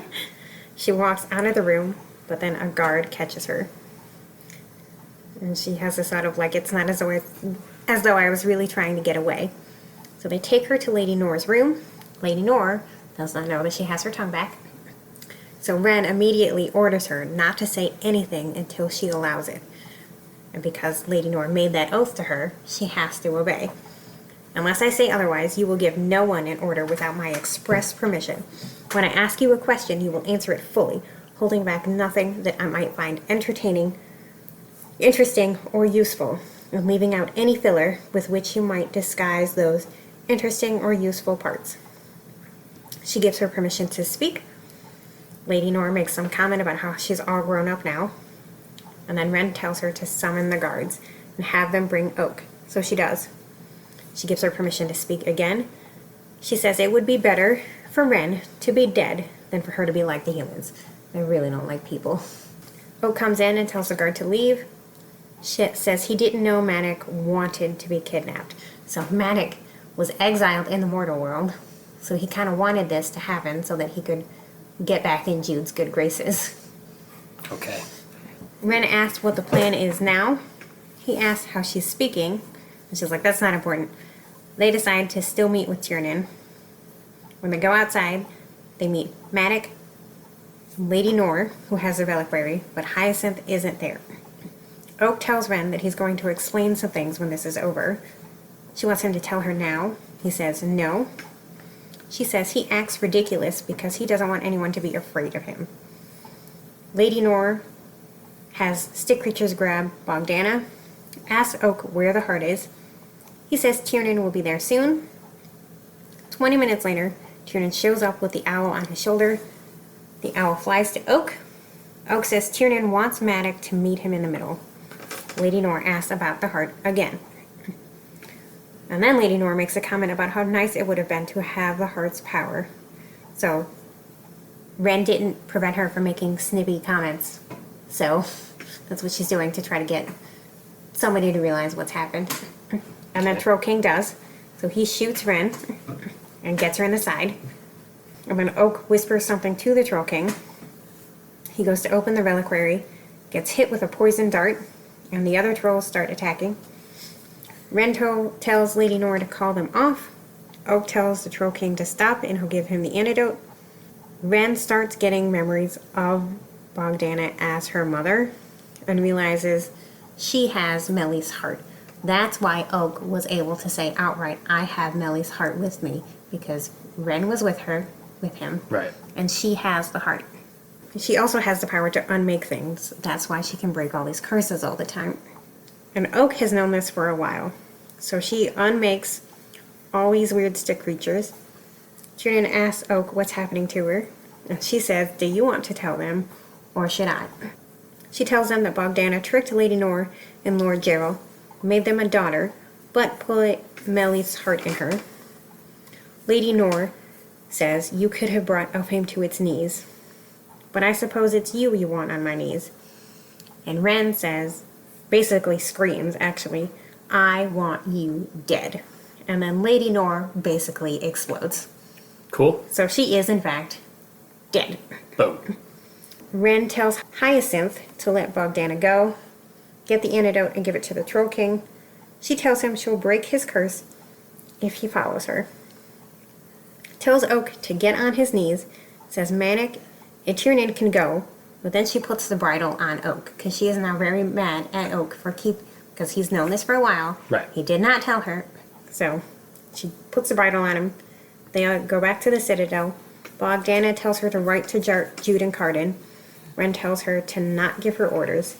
She walks out of the room, but then a guard catches her. And she has this sort of like, it's not as though I was really trying to get away. So they take her to Lady Nor's room. Lady Nor does not know that she has her tongue back. So Ren immediately orders her not to say anything until she allows it. And because Lady Nor made that oath to her, she has to obey. Unless I say otherwise, you will give no one an order without my express permission. When I ask you a question, you will answer it fully, holding back nothing that I might find interesting, or useful, and leaving out any filler with which you might disguise those interesting or useful parts. She gives her permission to speak. Lady Nor makes some comment about how she's all grown up now. And then Ren tells her to summon the guards and have them bring Oak. So she does. She gives her permission to speak again. She says it would be better for Ren to be dead than for her to be like the humans. I really don't like people. Oak comes in and tells the guard to leave. She says he didn't know Maddox wanted to be kidnapped. So Maddox was exiled in the mortal world. So he kind of wanted this to happen so that he could get back in Jude's good graces. Okay. Ren asks what the plan is now. He asks how she's speaking. And she's like, that's not important. They decide to still meet with Tiernan. When they go outside, they meet Maddox, Lady Nor, who has the reliquary, but Hyacinth isn't there. Oak tells Ren that he's going to explain some things when this is over. She wants him to tell her now. He says no. She says he acts ridiculous because he doesn't want anyone to be afraid of him. Lady Nor has stick creatures grab Bogdana, asks Oak where the heart is. He says Tiernan will be there soon. 20 minutes later, Tiernan shows up with the owl on his shoulder. The owl flies to Oak. Oak says Tiernan wants Maddox to meet him in the middle. Lady Nor asks about the heart again. And then Lady Nor makes a comment about how nice it would have been to have the heart's power. So Ren didn't prevent her from making snippy comments. So that's what she's doing to try to get somebody to realize what's happened. And then Troll King does. So he shoots Ren and gets her in the side. And when Oak whispers something to the Troll King, he goes to open the reliquary, gets hit with a poison dart, and the other trolls start attacking. Ren tells Lady Nor to call them off. Oak tells the Troll King to stop and he'll give him the antidote. Ren starts getting memories of Bogdana as her mother and realizes she has Melly's heart. That's why Oak was able to say outright, I have Melly's heart with me, because Ren was with him. Right. And she has the heart. She also has the power to unmake things. That's why she can break all these curses all the time. And Oak has known this for a while. So she unmakes all these weird stick creatures. Tiernan asks Oak what's happening to her. And she says, do you want to tell them, or should I? She tells them that Bogdana tricked Lady Nor and Lord Gerald, made them a daughter, but put Melly's heart in her. Lady Nor says, you could have brought Elfheim to its knees, but I suppose it's you want on my knees. And Ren says, basically screams, actually, I want you dead. And then Lady Nor basically explodes. Cool. So she is, in fact, dead. Boom. Ren tells Hyacinth to let Bogdana go, get the antidote, and give it to the Troll King. She tells him she'll break his curse if he follows her. Tells Oak to get on his knees, says Manic and Tiernan can go, but then she puts the bridle on Oak, because she is now very mad at Oak because he's known this for a while. Right. He did not tell her, so she puts the bridle on him. They go back to the Citadel. Bogdana tells her to write to Jude and Cardin. Ren tells her to not give her orders.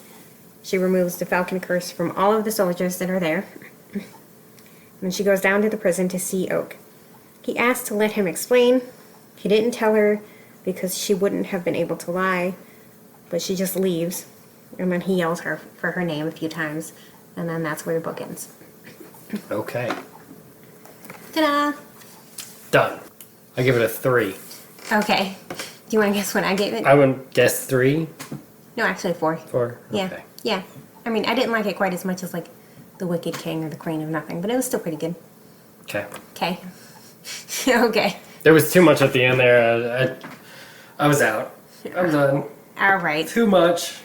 She removes the Falcon Curse from all of the soldiers that are there. And she goes down to the prison to see Oak. He asks to let him explain. He didn't tell her because she wouldn't have been able to lie, but she just leaves. And then he yells her for her name a few times, and then that's where the book ends. Okay. Ta-da! Done. I give it a 3. Okay. Do you want to guess what I gave it? I would guess 3. No, actually 4. 4. Yeah. Okay. Yeah. I mean, I didn't like it quite as much as, like, The Wicked King or The Queen of Nothing, but it was still pretty good. Okay. Okay. Okay. There was too much at the end there. I was out. I'm done. All right. Too much.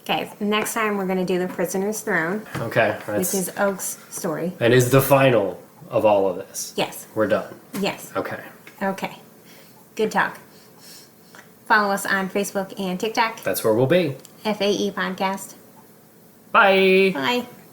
Okay, next time we're going to do The Prisoner's Throne, Okay. which is Oak's story. And is the final of all of this. Yes. We're done. Yes. Okay. Okay. Good talk. Follow us on Facebook and TikTok. That's where we'll be. FAE Podcast. Bye. Bye.